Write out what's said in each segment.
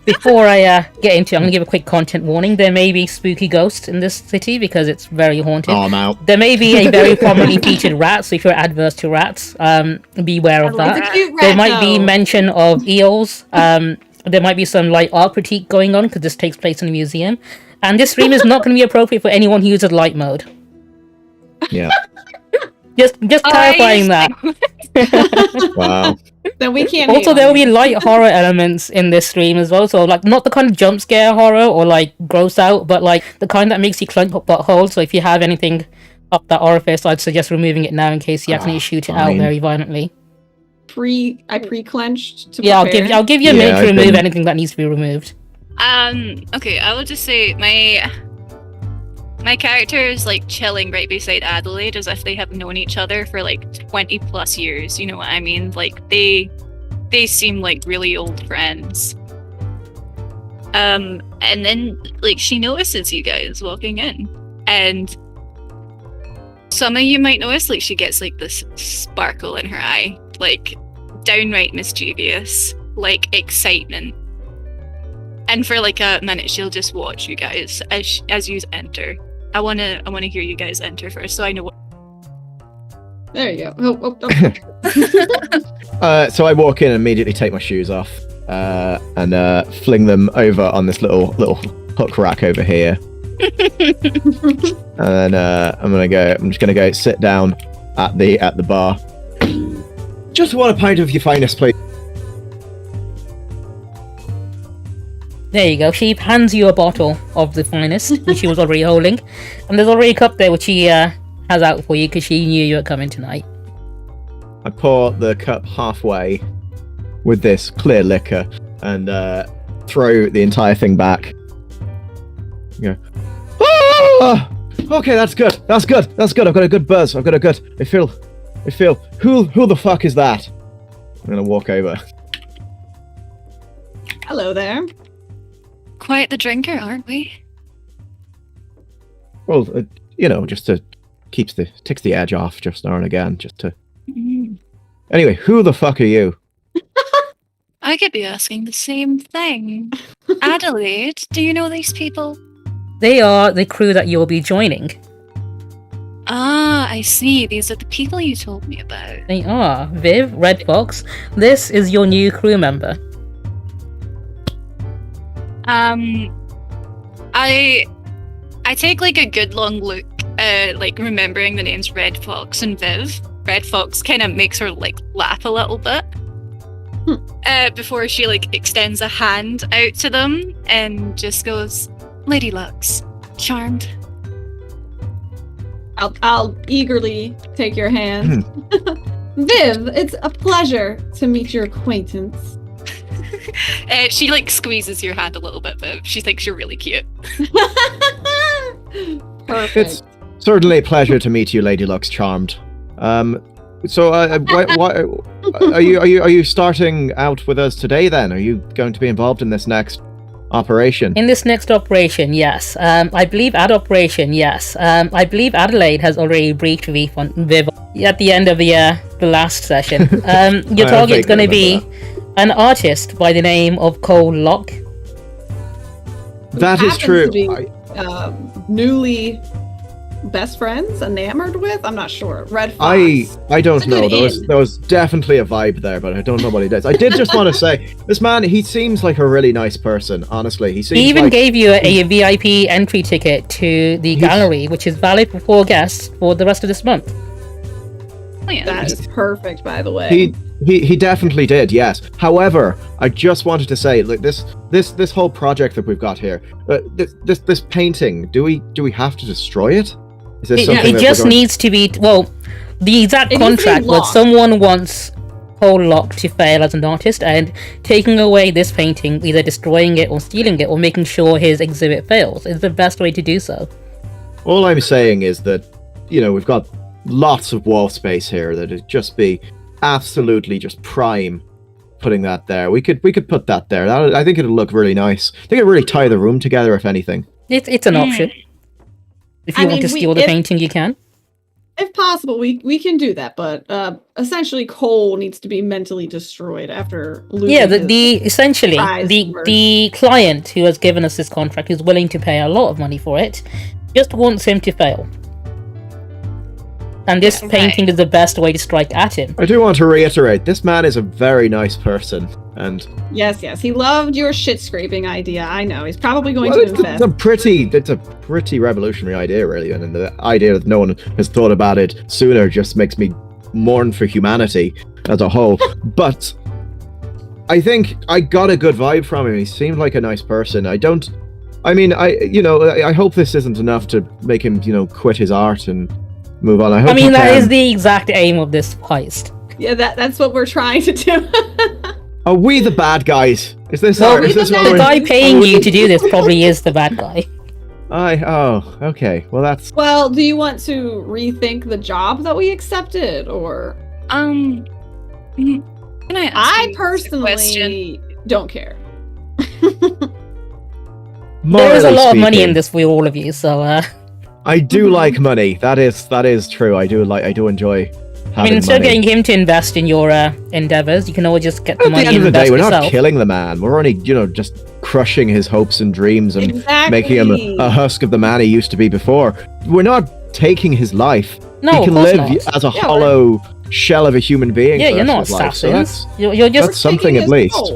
Before I get into it, I'm going to give a quick content warning. There may be spooky ghosts in this city because it's very haunted. Oh, I'm out. There may be a very prominently featured rat, so if you're adverse to rats, beware of that. There might be mention of eels. There might be some light art critique going on because this takes place in a museum. And this stream is not going to be appropriate for anyone who uses light mode. Yeah. Just clarifying that. Wow. Then we can't. Also, there will be light horror elements in this stream as well. So, like, not the kind of jump scare horror or like gross out, but like the kind that makes you clench up butthole. So, if you have anything up that orifice, I'd suggest removing it now in case you accidentally shoot it out very violently. I pre-clenched to I'll prepare. give you a minute to remove anything that needs to be removed. Okay, I will just say my character is like chilling right beside Adelaide as if they have known each other for like 20 plus years, you know what I mean? Like they seem like really old friends. And then like she notices you guys walking in, and some of you might notice like she gets like this sparkle in her eye, like downright mischievous, like excitement. And for like a minute, she'll just watch you guys as you enter. I wanna hear you guys enter first, so I know what. There you go. So I walk in and immediately take my shoes off and fling them over on this little hook rack over here. And then I'm just gonna go sit down at the bar. Just want a pint of your finest, please. There you go. She hands you a bottle of the finest, which she was already holding. And there's already a cup there, which she has out for you, because she knew you were coming tonight. I pour the cup halfway with this clear liquor and throw the entire thing back. You go, ah! Okay, that's good. I've got a good buzz. I feel, who the fuck is that? I'm gonna walk over. Hello there. Quite the drinker, aren't we? Well, just to takes the edge off just now and again, just to. Anyway, who the fuck are you? I could be asking the same thing. Adelaide, do you know these people? They are the crew that you'll be joining. Ah, I see. These are the people you told me about. They are. Viv, Red Fox, this is your new crew member. I take like a good long look, like remembering the names Red Fox and Viv. Red Fox kind of makes her like laugh a little bit before she like extends a hand out to them and just goes, "Lady Luxe, charmed." I'll eagerly take your hand. Viv, it's a pleasure to meet your acquaintance. She like squeezes your hand a little bit, but she thinks you're really cute. Perfect. It's certainly a pleasure to meet you, Lady Luxe, charmed. So why are you starting out with us today? Then are you going to be involved in this next operation? In this next operation, yes. I believe I believe Adelaide has already briefed Viv at the end of the last session. Your target's going to be an artist by the name of Cole Locke. That is true. Newly best friends, enamored with? I'm not sure. Red Fox. I don't know. There was definitely a vibe there, but I don't know what he does. I did just want to say, this man, he seems like a really nice person, honestly. He even gave you a VIP entry ticket to the gallery, which is valid for 4 guests for the rest of this month. Oh, yeah. That is perfect, by the way. He definitely did, yes. However, I just wanted to say, like this whole project that we've got here, this painting, do we have to destroy it? Is this something it just needs to be the exact contract was someone wants Cole Locke to fail as an artist, and taking away this painting, either destroying it or stealing it or making sure his exhibit fails is the best way to do so. All I'm saying is that, we've got lots of wall space here that it'd just be absolutely just prime putting that there. We could put that there. I think it'll look really nice. I think it'll really tie the room together, if anything. It's an option. If you want to steal the painting, you can. If possible, we can do that, but essentially Cole needs to be mentally destroyed after losing. Yeah, the client who has given us this contract, who's willing to pay a lot of money for it, just wants him to fail. And this painting is the best way to strike at him. I do want to reiterate, this man is a very nice person, and yes, he loved your shit scraping idea. I know he's probably going to invest. It's a pretty revolutionary idea, really, and the idea that no one has thought about it sooner just makes me mourn for humanity as a whole. But I think I got a good vibe from him. He seemed like a nice person. I hope this isn't enough to make him, quit his art and move on. I mean, that is the exact aim of this heist. Yeah, that's what we're trying to do. Are we the bad guys? Is this the guy paying you to do this probably is the bad guy. Okay. Well, that's... Well, do you want to rethink the job that we accepted, or... Can I ask I personally don't care. There is a lot of money in this for all of you, so... I do like money. That is true. I do enjoy having instead money. of getting him to invest in your endeavors, you can always just get the money and At the end of the day, we're yourself. not killing the man. We're only, just crushing his hopes and dreams and making him a husk of the man he used to be before. We're not taking his life. No, he can of course live not. as a hollow shell of a human being. Yeah, you're not assassins. So you're just that's something at least.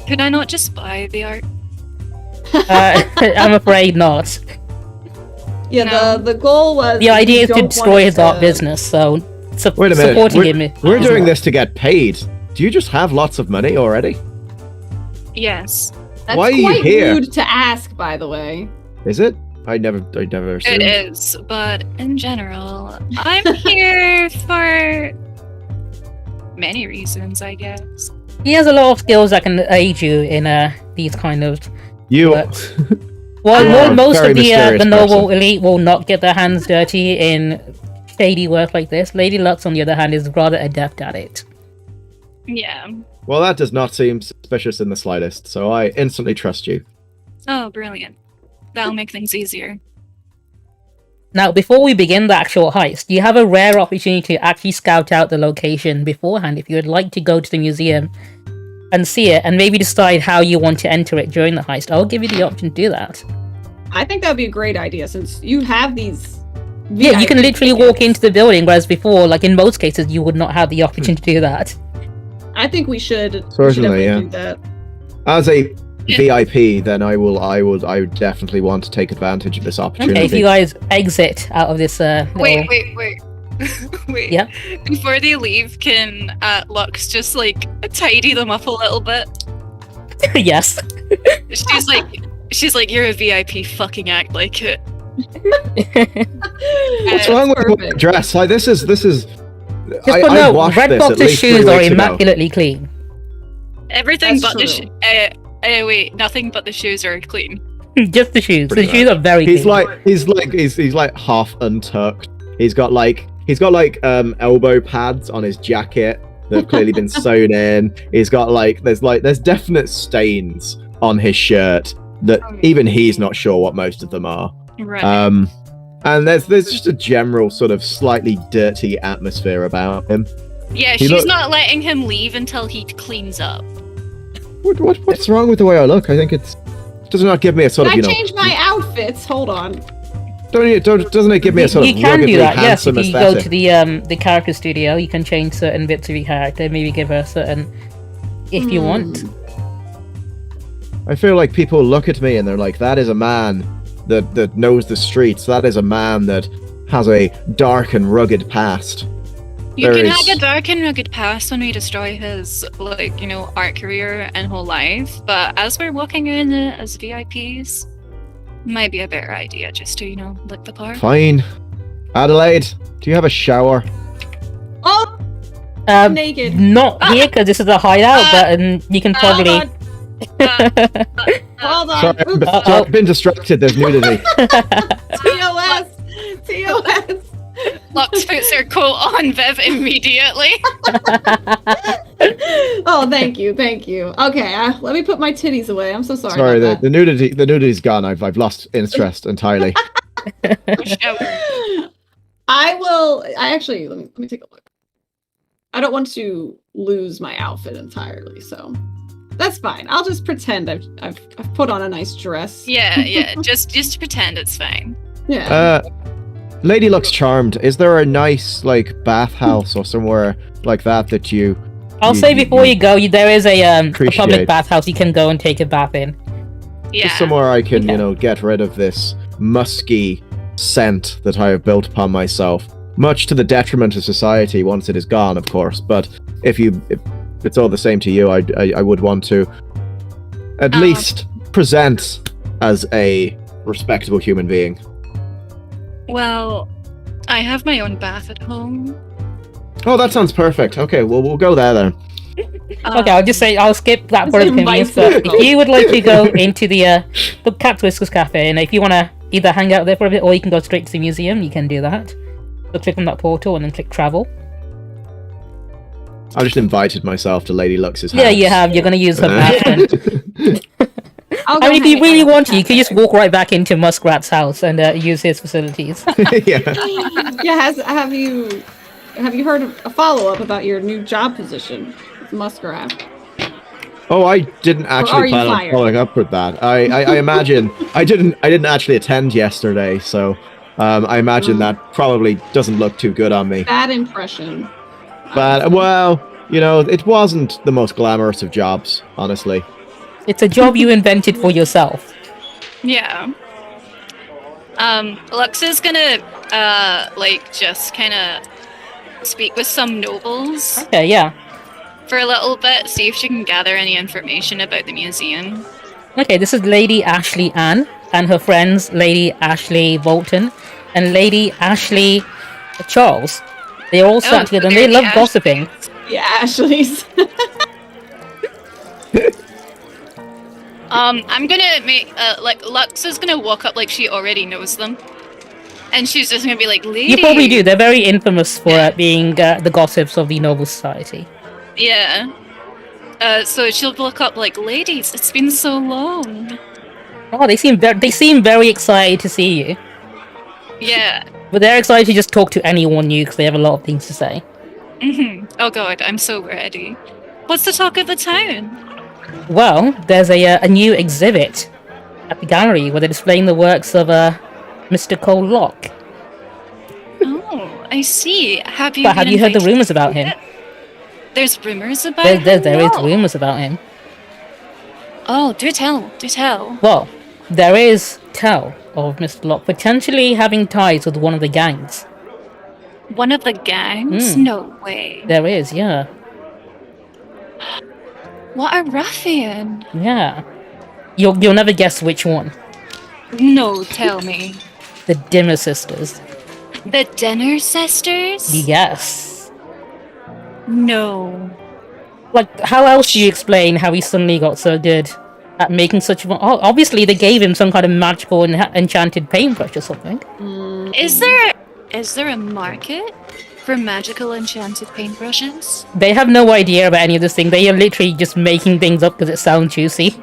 Could I not just buy the art? I'm afraid not. Yeah, No. the goal was... The idea is to destroy his art business, so wait a minute. supporting him... We're doing this to get paid. Do you just have lots of money already? Yes. That's Why are you quite here? rude to ask, by the way. Is it? I never assumed. It is, but in general, I'm here for many reasons, I guess. He has a lot of skills that can aid you in these kind of... You... Well, most very of the mysterious noble elite will not get their hands dirty in shady work like this. Lady Luxe, on the other hand, is rather adept at it. Yeah. Well, that does not seem suspicious in the slightest, so I instantly trust you. Oh, brilliant. That'll make things easier. Now, before we begin the actual heist, you have a rare opportunity to actually scout out the location beforehand if you would like to go to the museum and see it, and maybe decide how you want to enter it during the heist. I'll give you the option to do that. I think that would be a great idea, since you have these... Yeah, you can literally walk into the building, whereas before, like in most cases, you would not have the opportunity to do that. I think we should Certainly, do that. As a VIP, then I would definitely want to take advantage of this opportunity. Okay, if you guys exit out of this Wait. Wait. Yeah. Before they leave, can Lux just tidy them up a little bit? Yes. She's like, you're a VIP, fucking act like it. What's wrong with my dress? This is. Just for note, Red Box's shoes are immaculately clean. Everything That's but the true. wait, nothing but the shoes are clean. Just the shoes. Pretty The shoes are very clean. He's like half untucked. He's got elbow pads on his jacket that have clearly been sewn in. He's got there's definite stains on his shirt that even he's not sure what most of them are. Right. And there's just a general sort of slightly dirty atmosphere about him. Yeah, she's not letting him leave until he cleans up. What's wrong with the way I look? I think does not give me a sort Can of, I change my outfits? Hold on. Doesn't it give me a sort of you can ruggedly do that, yes. If handsome you aesthetic? go to the character studio, you can change certain bits of your character, maybe give her a certain... if you want. I feel like people look at me and they're like, that is a man that knows the streets. That is a man that has a dark and rugged past. You can have a dark and rugged past when we destroy his, art career and whole life, but as we're walking in as VIPs, might be a better idea just to, look the part. Fine. Adelaide, do you have a shower? Oh! Naked. Not here, because this is a hideout, but you can probably... Hold on. Sorry, I've been distracted. There's nudity. TOS! Lux puts her coat on Viv immediately. Oh, thank you. Okay, let me put my titties away. I'm so sorry. Sorry, about the nudity's gone. I've lost interest entirely. actually, let me take a look. I don't want to lose my outfit entirely, so that's fine. I'll just pretend I've put on a nice dress. Yeah. just pretend it's fine. Yeah. Lady Luxe Charmed. Is there a nice bathhouse or somewhere like that you? I'll say before you go, there is a public bathhouse you can go and take a bath in. Yeah. Just somewhere I can, get rid of this musky scent that I have built upon myself, much to the detriment of society once it is gone, of course. But if it's all the same to you, I would want to at least present as a respectable human being. Well, I have my own bath at home. Oh, that sounds perfect. Okay, well, we'll go there then. Okay, I'll just say I'll skip that part of the convenience, but if you would like to go into the Cat Whiskers Cafe, and if you want to either hang out there for a bit or you can go straight to the museum, you can do that. So click on that portal and then click travel. I just invited myself to Lady Luxe's house. Yeah, you have. You're going to use her bath. I mean, if you really want to, you can just walk right back into Muskrat's house and use his facilities. Yeah. Yeah, have you heard of a follow-up about your new job position with Muskrat? Oh, I didn't actually plan on following up with that. I imagine I didn't actually attend yesterday, so I imagine that probably doesn't look too good on me. Bad impression. But well, it wasn't the most glamorous of jobs, honestly. It's a job you invented for yourself. Yeah. Lux is gonna just kind of speak with some nobles. Okay, yeah. For a little bit, see if she can gather any information about the museum. Okay, this is Lady Ashley Ann and her friends Lady Ashley Bolton and Lady Ashley Charles. They all sat together and they love gossiping. Yeah, Ashley's. I'm gonna make Lux is gonna walk up like she already knows them, and she's just gonna be like, "Lady." You probably do. They're very infamous for being the gossips of the noble society. Yeah. So she'll look up like, "Ladies, it's been so long." Oh, they seem very excited to see you. Yeah. But they're excited to just talk to anyone new because they have a lot of things to say. Oh god, I'm so ready. What's the talk of the town? Well, there's a new exhibit at the gallery where they're displaying the works of Mr. Cole Locke. Oh, I see. Have you heard the rumors about him? There's rumors about him? There is rumors about him. Oh, do tell. Well, there is tell of Mr. Locke potentially having ties with one of the gangs. One of the gangs? No way. There is, yeah. What a ruffian. Yeah. You'll never guess which one. No, tell me. The Dimmer Sisters. The Dinner Sisters? Yes. No. Like, how else do you explain how he suddenly got so good at making such a... Oh, obviously, they gave him some kind of magical enchanted paintbrush or something. Is there a market for magical enchanted paintbrushes? They have no idea about any of this thing. They are literally just making things up because it sounds juicy.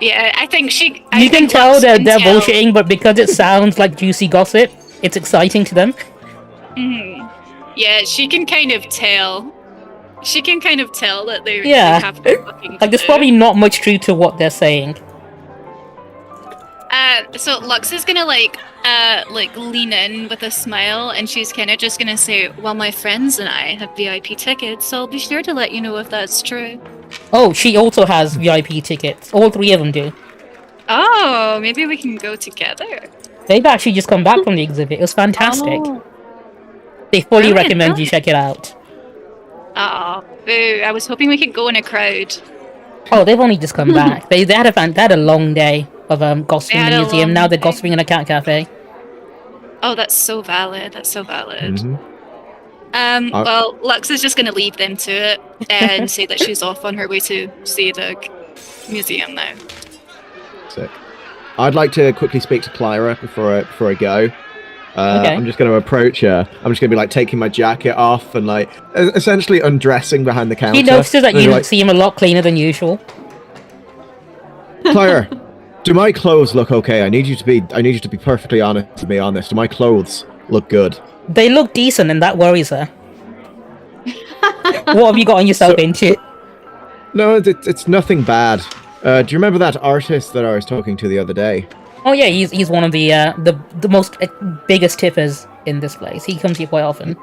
Yeah, I think you can tell they're bullshitting, but because it sounds like juicy gossip, it's exciting to them. Yeah, she can kind of tell. She can kind of tell that they have to fucking like, there's probably not much truth to what they're saying. So Lux is gonna lean in with a smile, and she's kind of just gonna say, "Well, my friends and I have VIP tickets, so I'll be sure to let you know if that's true." Oh, she also has VIP tickets. All three of them do. Oh, maybe we can go together. They've actually just come back from the exhibit. It was fantastic. Oh. They fully recommend you check it out. Oh, boo! I was hoping we could go in a crowd. Oh, they've only just come back. They had a long day of gossiping in the museum. Now they're gossiping in a cat cafe. Oh, that's so valid. Well, Lux is just going to leave them to it and say that she's off on her way to see the museum now. Sick. I'd like to quickly speak to Clyra before I go. Okay. I'm just going to approach her. I'm just going to be taking my jacket off and essentially undressing behind the counter. He notices that you seem a lot cleaner than usual. Clyra, Do my clothes look okay? I need you to be perfectly honest with me on this. Do my clothes look good? They look decent, and that worries her. What have you gotten yourself into? No, it's nothing bad. Do you remember that artist that I was talking to the other day? Oh yeah, he's one of the most biggest tippers in this place. He comes here quite often.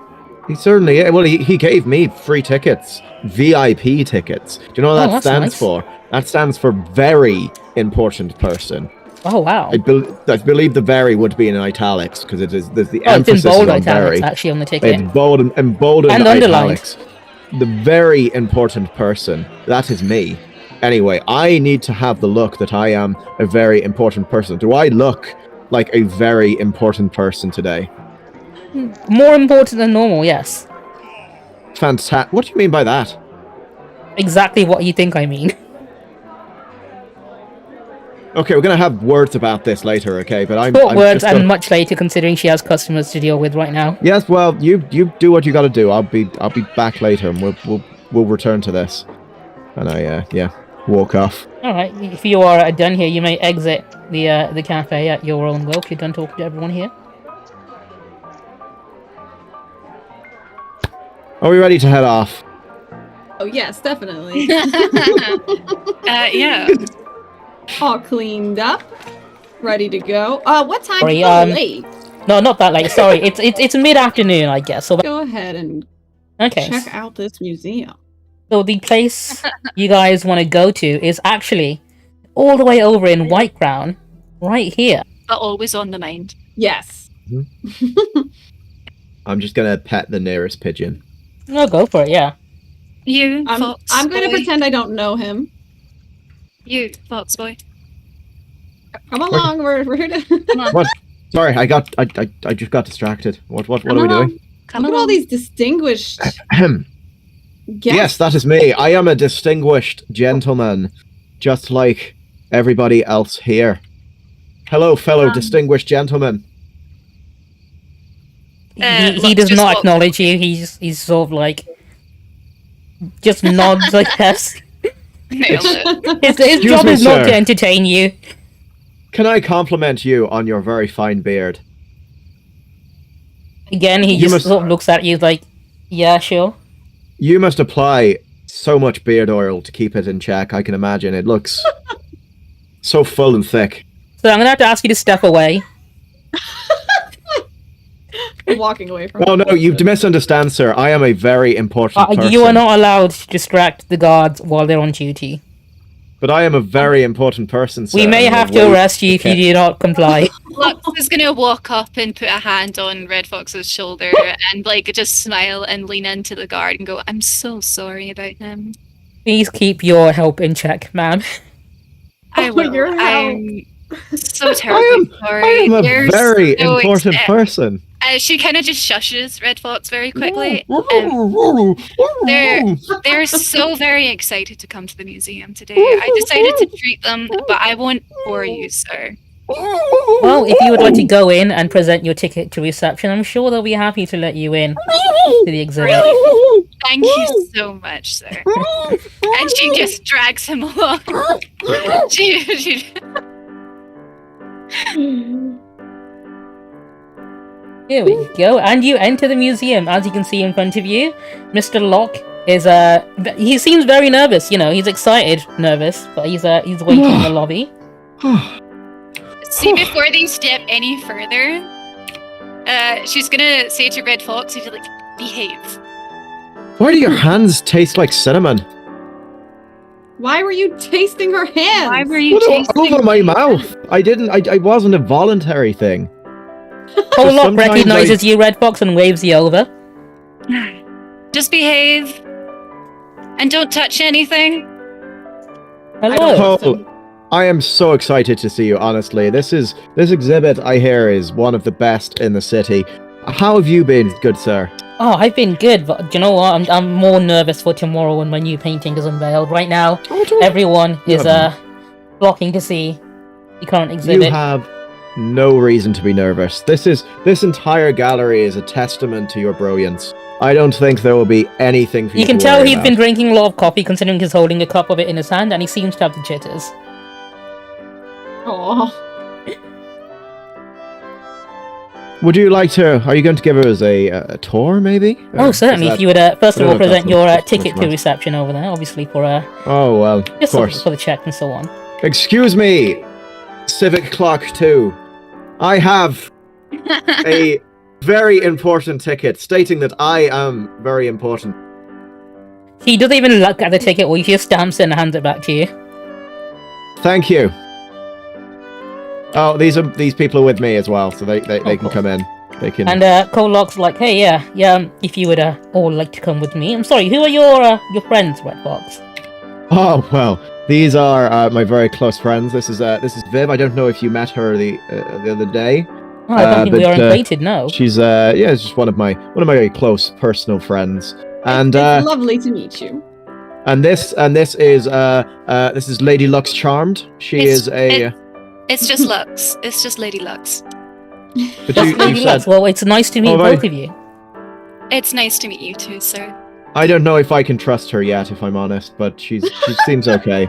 He certainly, yeah. Well, he gave me free tickets, VIP tickets. Do you know what that stands for? That stands for very important person. Oh wow! I believe the very would be in italics because there's the it's emphasis in bold on italics very. actually on the ticket. It's bold and underlined. Italics. The very important person. That is me. Anyway, I need to have the look that I am a very important person. Do I look like a very important person today? More important than normal, yes. Fantastic. What do you mean by that? Exactly what you think I mean. Okay, we're gonna have words about this later, okay? But I'm words and much later, considering she has customers to deal with right now. Yes, well, you do what you got to do. I'll be back later, and we'll return to this. And I walk off. All right, if you are done here, you may exit the cafe at your own will. If you're done talking to everyone here. Are we ready to head off? Oh yes, definitely. Yeah. All cleaned up, ready to go. What time? Sorry, late. No, not that late. Sorry, it's mid-afternoon, I guess. So Go ahead and check out this museum. So the place you guys want to go to is actually all the way over in Whitecrown, right here. But always on the mind. Yes. Mm-hmm. I'm just gonna pet the nearest pigeon. No, go for it. Yeah. You, I'm going to pretend I don't know him. You, Fox boy. Come along, we're here to... Come on. What? Sorry, I just got distracted. What are we doing? Come Look at all these distinguished guests. Yes, that is me. I am a distinguished gentleman, just like everybody else here. Hello, fellow distinguished gentlemen. He does not acknowledge you. He's sort of like just nods, I guess. His job is not to entertain you. Can I compliment you on your very fine beard? Again, he just sort of looks at you like, yeah, sure. You must apply so much beard oil to keep it in check, I can imagine. It looks so full and thick. So I'm going to have to ask you to step away. Walking away from Oh no, you misunderstand, sir. I am a very important person. You are not allowed to distract the guards while they're on duty. But I am a very important person, sir. We may have to arrest you if you do not comply. Lux is gonna walk up and put a hand on Red Fox's shoulder and just smile and lean into the guard and go, "I'm so sorry about him. Please keep your help in check, ma'am." I will. Your help. I'm so terribly sorry. I am a You're very so important person. She kind of just shushes Red Fox very quickly. They're so very excited to come to the museum today. I decided to treat them, but I won't bore you, sir. Well, if you would like to go in and present your ticket to reception, I'm sure they'll be happy to let you in to the exhibit. Thank you so much, sir. And she just drags him along. she Here we go, and you enter the museum. As you can see in front of you, Mr. Locke is he seems very nervous. You know, he's excited, nervous, but he's waiting in the lobby. See, before they step any further, she's gonna say to Red Fox, "If you behave." Why do your hands taste like cinnamon? Why were you tasting her hands? Why were you tasting over my mouth? I didn't. I wasn't a voluntary thing. Cole Locke recognizes you, Red Fox, and waves you over. Just behave. And don't touch anything. Hello. Cole, I am so excited to see you, honestly. This exhibit, I hear, is one of the best in the city. How have you been, good sir? Oh, I've been good, but do you know what? I'm more nervous for tomorrow when my new painting is unveiled. Right now, everyone is flocking to see the current exhibit. You have no reason to be nervous. This entire gallery is a testament to your brilliance. I don't think there will be anything for you. You can tell he's been drinking a lot of coffee, considering he's holding a cup of it in his hand, and he seems to have the jitters. Oh. Would you like to? Are you going to give us a tour, maybe? Oh, certainly. If you would first of all present your ticket to much. reception over there, obviously for Oh well, of just course. for the check and so on. Excuse me, Civic Clock 2. I have a very important ticket stating that I am very important. He doesn't even look at the ticket, or he just stamps it and hands it back to you. Thank you. Oh, these people are with me as well, so they can come in. They can. And Cole Locke's like, hey, yeah. If you would all like to come with me. I'm sorry. Who are your friends, Red Fox? Oh well, these are my very close friends. This is Viv. I don't know if you met her the other day. Oh, I don't think we are acquainted. No. She's it's just one of my very close personal friends. And it's lovely to meet you. And this is Lady Luxe Charmed. It's just Lux. It's just Lady Luxe. But Just Lady Luxe. Well, it's nice to meet both of you. It's nice to meet you too, sir. I don't know if I can trust her yet, if I'm honest, but she seems okay.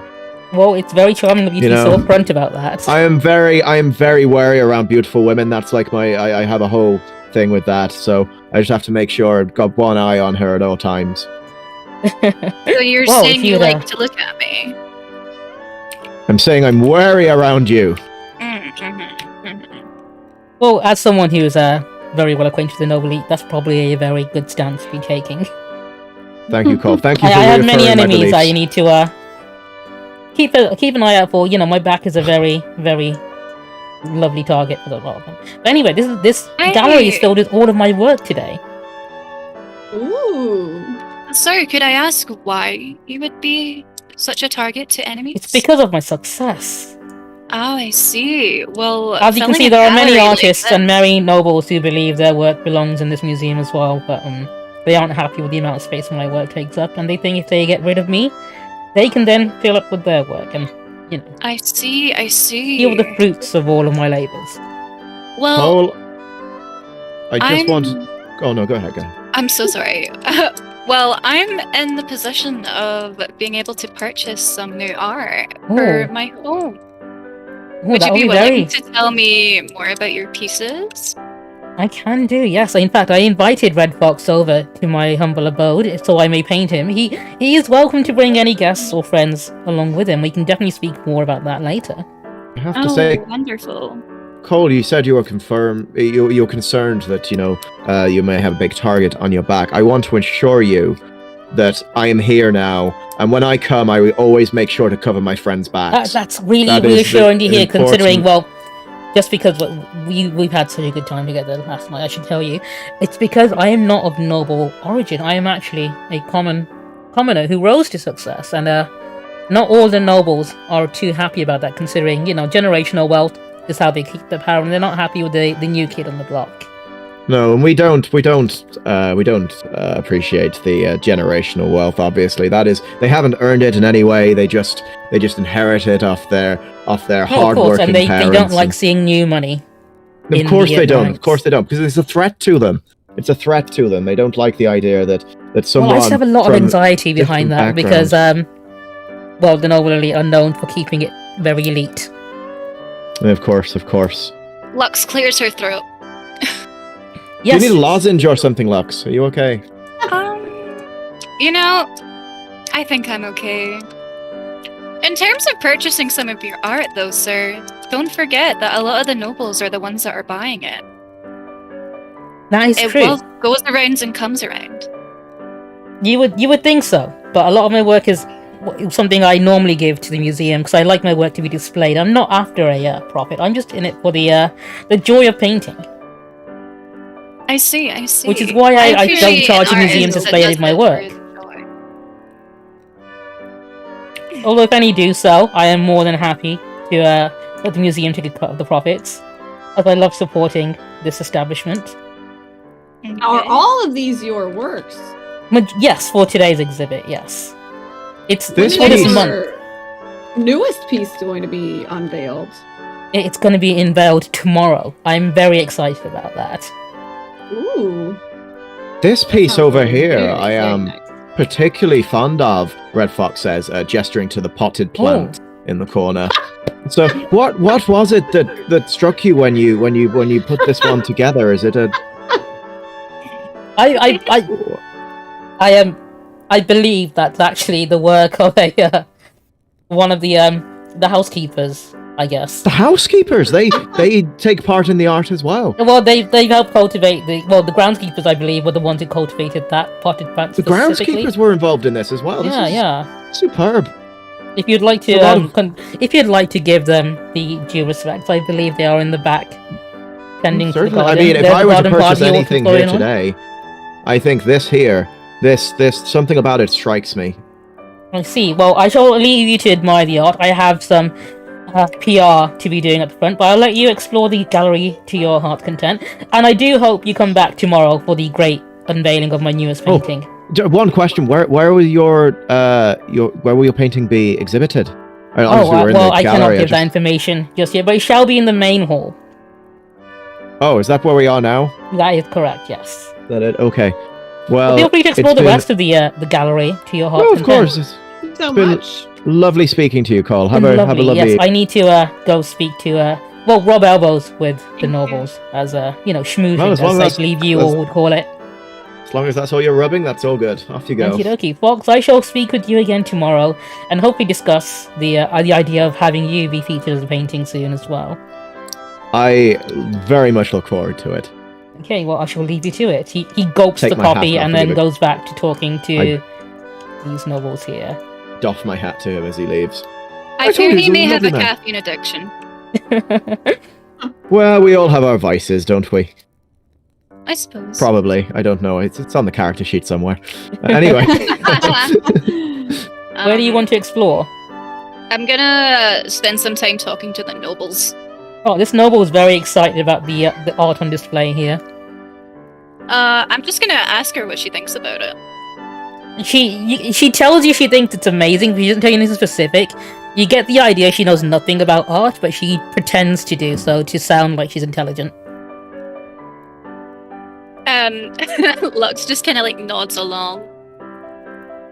Well, it's very charming of you to be so upfront about that. I am very wary around beautiful women. That's like I have a whole thing with that, so I just have to make sure I've got one eye on her at all times. So you're saying you like to look at me? I'm saying I'm wary around you. Well, as someone who is very well acquainted with the noble elite, that's probably a very good stance to be taking. Thank you, Cole. Thank you for I have many reaffirming my enemies beliefs. I need to keep an eye out for. You know, my back is a very, very lovely target for a lot of them. But anyway, this gallery is filled with all of my work today. Ooh. Sorry, could I ask why you would be such a target to enemies? It's because of my success. Oh, I see. Well, as you can see, there are many artists and many nobles who believe their work belongs in this museum as well, but they aren't happy with the amount of space my work takes up, and they think if they get rid of me, they can then fill up with their work, and I see. feel the fruits of all of my labors. Well, Cole, I just want. Oh no, go ahead. I'm so sorry. Well, I'm in the position of being able to purchase some new art for my home. Would you be willing to tell me more about your pieces? I can do, yes. In fact, I invited Red Fox over to my humble abode so I may paint him. He is welcome to bring any guests or friends along with him. We can definitely speak more about that later. I have to say, wonderful. Cole, you said you were you're concerned that you may have a big target on your back. I want to assure you that I am here now, and when I come, I will always make sure to cover my friends' backs. That's really reassuring to hear, considering, well, just because we've had such a good time together last night, I should tell you, it's because I am not of noble origin. I am actually a commoner who rose to success, and not all the nobles are too happy about that, considering, generational wealth is how they keep their power, and they're not happy with the new kid on the block. No, and we don't appreciate the generational wealth. Obviously, that is, they haven't earned it in any way. They just inherit it off their hard-working and parents. they don't like seeing new money. Of course they don't. Of course they don't, because it's a threat to them. It's a threat to them. They don't like the idea that someone. Well, I just have a lot of anxiety behind that because, the noble elite are known for keeping it very elite. Of course. Lux clears her throat. Yes. Do you need a lozenge or something, Lux? Are you okay? I think I'm okay. In terms of purchasing some of your art, though, sir, don't forget that a lot of the nobles are the ones that are buying it. That is true. It both goes around and comes around. You would think so, but a lot of my work is something I normally give to the museum because I like my work to be displayed. I'm not after a profit. I'm just in it for the joy of painting. I see. Which is why I don't charge a museum to display any of my work. Although if any do so, I am more than happy to let the museum take a cut of the profits, as I love supporting this establishment. Okay. Are all of these your works? Yes, for today's exhibit, yes. It's this month. Newest piece going to be unveiled. It's going to be unveiled tomorrow. I'm very excited about that. Ooh. This piece over here, I am particularly fond of, Red Fox says, gesturing to the potted plant in the corner. So what was it that struck you when you put this one together? Is it a? I believe that's actually the work of a one of the housekeepers, I guess. The housekeepers, they take part in the art as well. Well, they helped cultivate the groundskeepers, I believe, were the ones who cultivated that potted plant. The groundskeepers were involved in this as well. Yeah. Superb. If you'd like to, give them the due respect, I believe they are in the back, tending to the garden. I mean, if I were to purchase anything here today, I think this something about it strikes me. I see. Well, I shall leave you to admire the art. I have some PR to be doing at the front, but I'll let you explore the gallery to your heart's content. And I do hope you come back tomorrow for the great unveiling of my newest painting. One question: Where will your painting be exhibited? I cannot give that information just yet, but it shall be in the main hall. Oh, is that where we are now? That is correct. Yes. Is that it? Okay. Well, feel free to explore the rest of the gallery to your heart's content. Of course. It's so much. Lovely speaking to you, Cole. Have a lovely. Yes, I need to go speak to rub elbows with the nobles as schmoozing, as I believe you all would call it. As long as that's all you're rubbing, that's all good. Off you go. Okie dokie, Fox. I shall speak with you again tomorrow, and hopefully discuss the idea of having you be featured as a painting soon as well. I very much look forward to it. Okay, well, I shall leave you to it. He gulps the copy and then goes back to talking to these nobles here. Doff my hat to him as he leaves. I fear he may have a caffeine addiction. Well, we all have our vices, don't we? I suppose. Probably. I don't know. It's on the character sheet somewhere. Anyway. Where do you want to explore? I'm gonna spend some time talking to the nobles. Oh, this noble is very excited about the art on display here. I'm just gonna ask her what she thinks about it. She tells you she thinks it's amazing, but she doesn't tell you anything specific. You get the idea she knows nothing about art, but she pretends to do so to sound like she's intelligent. Lux just kind of nods along.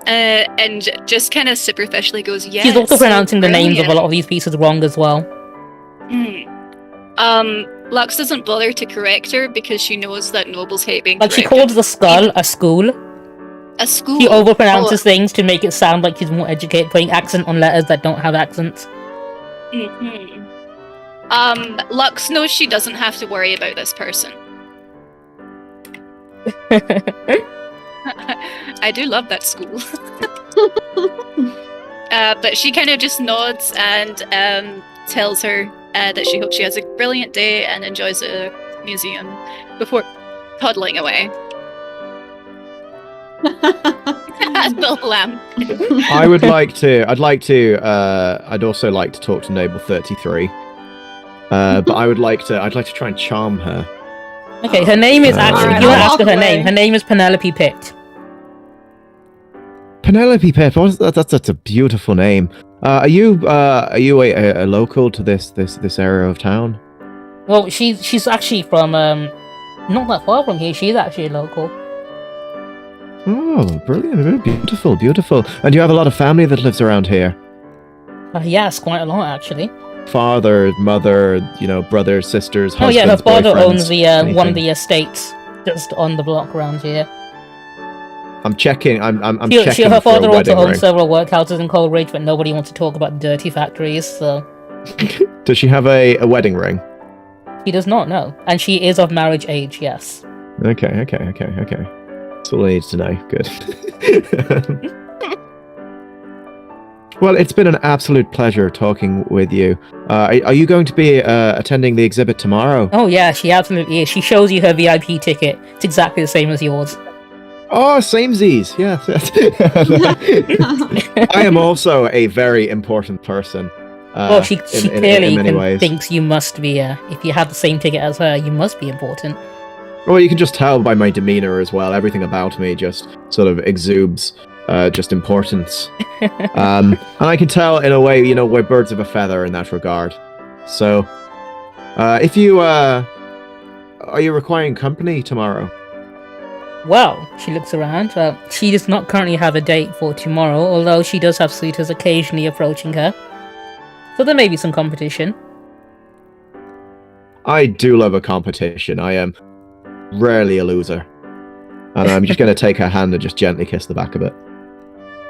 And just kind of superficially goes, yes. She's also pronouncing the names of a lot of these pieces wrong as well. Lux doesn't bother to correct her because she knows that nobles hate being corrected. She calls the skull a school. A school? She overpronounces things to make it sound like she's more educated, putting accent on letters that don't have accents. Lux knows she doesn't have to worry about this person. I do love that school. But she kind of just nods and tells her that she hopes she has a brilliant day and enjoys the museum before toddling away. The lamb. I'd also like to talk to Noble 33. But I'd like to try and charm her. Okay, her name is actually, you want to ask her name. Her name is Penelope Pitt. Penelope Pitt, that's a beautiful name. Are you a local to this area of town? Well, she's actually from not that far from here. She's actually a local. Oh, brilliant! Beautiful. And you have a lot of family that lives around here? Yes, quite a lot actually. Father, mother, brothers, sisters, husbands, her father owns anything. One of the estates just on the block around here. I'm checking. I'm checking. Her father also owns several workhouses in Coleridge, but nobody wants to talk about the dirty factories. So, does she have a wedding ring? She does not know, and she is of marriage age. Yes. Okay. That's all I need to know. Good. Well, it's been an absolute pleasure talking with you. Are you going to be attending the exhibit tomorrow? Oh yeah, she absolutely is. She shows you her VIP ticket. It's exactly the same as yours. Oh, samesies. Yeah. I am also a very important person. Well, she clearly thinks you must be. If you have the same ticket as her, you must be important. Well, you can just tell by my demeanor as well. Everything about me just sort of exudes just importance. And I can tell in a way, we're birds of a feather in that regard. So, if you are you requiring company tomorrow? Well, she looks around. She does not currently have a date for tomorrow, although she does have suitors occasionally approaching her. So there may be some competition. I do love a competition. I am rarely a loser. And I'm just going to take her hand and just gently kiss the back of it.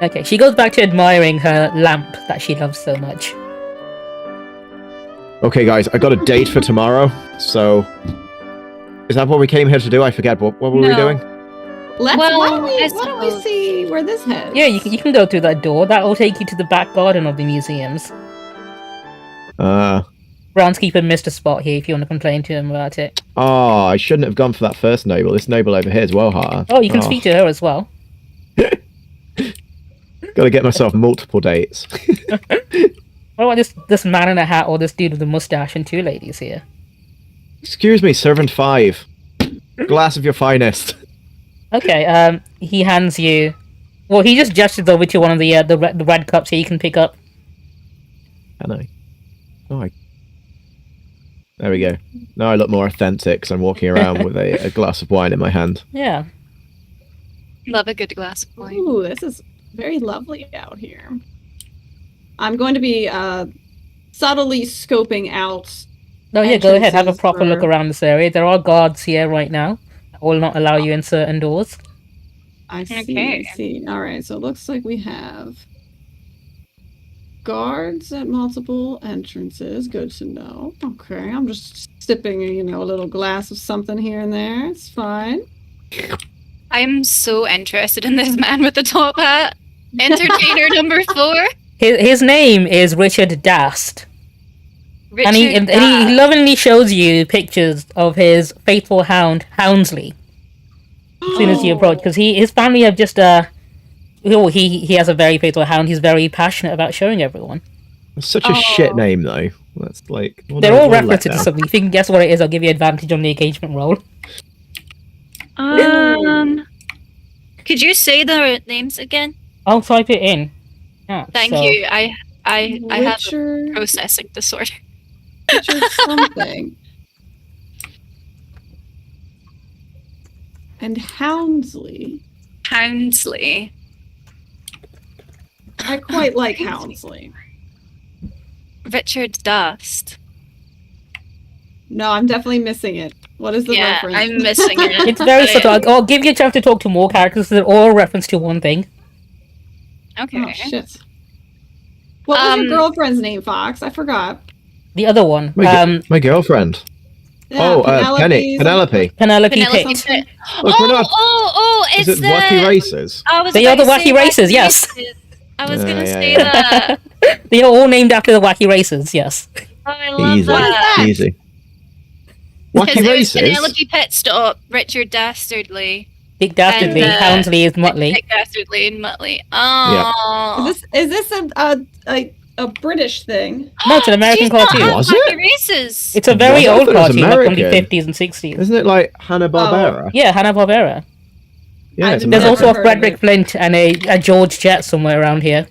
Okay, she goes back to admiring her lamp that she loves so much. Okay, guys, I got a date for tomorrow, so... Is that what we came here to do? I forget. What were we doing? Why don't we see where this heads? Yeah, you can go through that door. That will take you to the back garden of the museums. Groundskeeper missed a spot here if you want to complain to him about it. Oh, I shouldn't have gone for that first noble. This noble over here is well harder. Oh, you can speak to her as well. Gotta get myself multiple dates. What about this man in a hat or this dude with a mustache and two ladies here? Excuse me, servant 5. Glass of your finest. Okay, he hands you... Well, he just gestures over to one of the red cups here you can pick up. Can I? Oh, there we go. Now I look more authentic because I'm walking around with a glass of wine in my hand. Yeah. Love a good glass of wine. Ooh, this is very lovely out here. I'm going to be subtly scoping out. Oh yeah, go ahead, have a proper look around this area. There are guards here right now that will not allow you in certain doors. I see. All right, so it looks like we have guards at multiple entrances. Good to know. Okay, I'm just sipping, a little glass of something here and there. It's fine. I'm so interested in this man with the top hat. Entertainer number 4. His name is Richard Dast. And he lovingly shows you pictures of his faithful hound, Houndsley, as soon as you approach. Because his family have just, he has a very faithful hound. He's very passionate about showing everyone. It's such a shit name, though. That's like... They're all references to something. If you can guess what it is, I'll give you advantage on the engagement roll. Could you say the names again? I'll type it in. Yeah, Thank you. I have a processing disorder. Richard something. And Houndsley. Houndsley. I quite like Houndsley. Richard Dust. No, I'm definitely missing it. What is the reference? I'm missing it. It's very subtle. I'll give you a chance to talk to more characters. They're all reference to one thing. Okay. Oh, shit. What was your girlfriend's name, Fox? I forgot. The other one. My girlfriend. Yeah, Penelope. Penelope Pitt. It's Is it Wacky Races? They are the Wacky Races, yes. I was gonna say that. They are all named after the Wacky Races, yes. Oh, I love that. Easy. Wacky Races? Penelope Pitt stop, Richard Dastardly. Dick Dastardly, Houndsley is Muttley. Dick Dastardly and Muttley. Oh. Yeah. Is this a British thing? No, it's an American cartoon. Was Wacky it? Races. It's a very old it was cartoon, like from the American. 50s and 60s. Isn't it like Hanna-Barbera? Yeah, Hanna-Barbera. Yeah, it's There's American. also a Frederick Flint and a George Jett somewhere around here.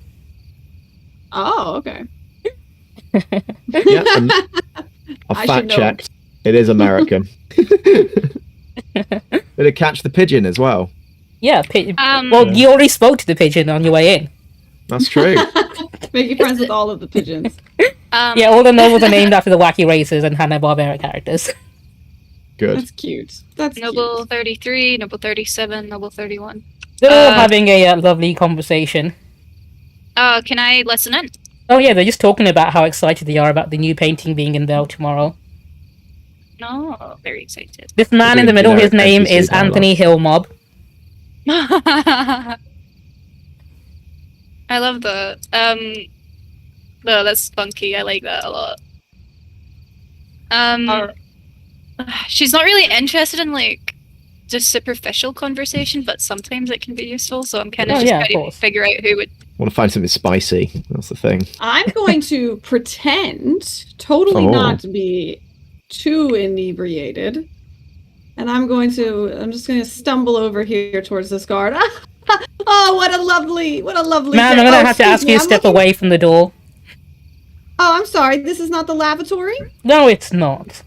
Oh, okay. Yeah, and I fact-checked. It is American. Did it catch the pigeon as well? Yeah, well, you already spoke to the pigeon on your way in. That's true. Making friends with all of the pigeons. Yeah, all the novels are named after the Wacky Races and Hanna-Barbera characters. Good. That's cute. That's Noble cute. 33, Noble 37, Noble 31. They're all having a lovely conversation. Can I listen in? Oh yeah, they're just talking about how excited they are about the new painting being unveiled tomorrow. No, very excited. This man in the middle, his name is dialogue. Anthony Hillmob. I love that. No, that's funky. I like that a lot. She's not really interested in like just superficial conversation, but sometimes it can be useful. So I'm kind of trying to figure out who would. I want to find something spicy. That's the thing. I'm going to pretend totally not to be too inebriated, and I'm just going to stumble over here towards this guard. Oh, what a lovely Man, I'm gonna have to ask you to step away from the door. Oh, I'm sorry. This is not the lavatory? No, it's not.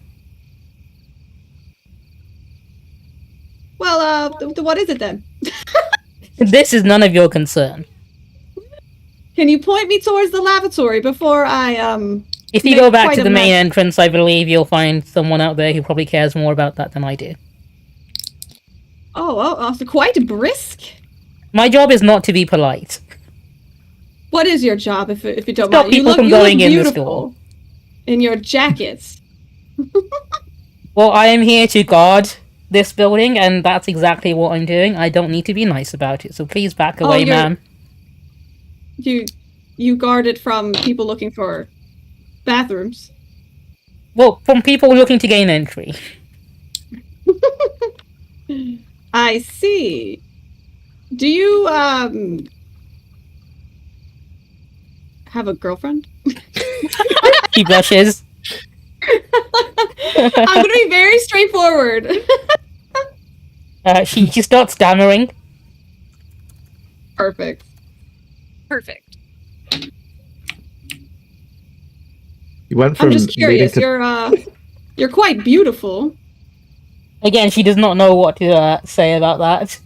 Well, what is it then? This is none of your concern. Can you point me towards the lavatory before I If you go back to the main entrance, I believe you'll find someone out there who probably cares more about that than I do. So quite brisk. My job is not to be polite. What is your job, if you don't Stop mind? people from going in this door. In your jackets. Well, I am here to guard this building, and that's exactly what I'm doing. I don't need to be nice about it, so please back away, ma'am. You guard it from people looking for bathrooms? Well, from people looking to gain entry. I see. Do you, have a girlfriend? He blushes. I'm gonna be very straightforward. She starts stammering. Perfect. You went from I'm just curious. You're quite beautiful. Again, she does not know what to say about that.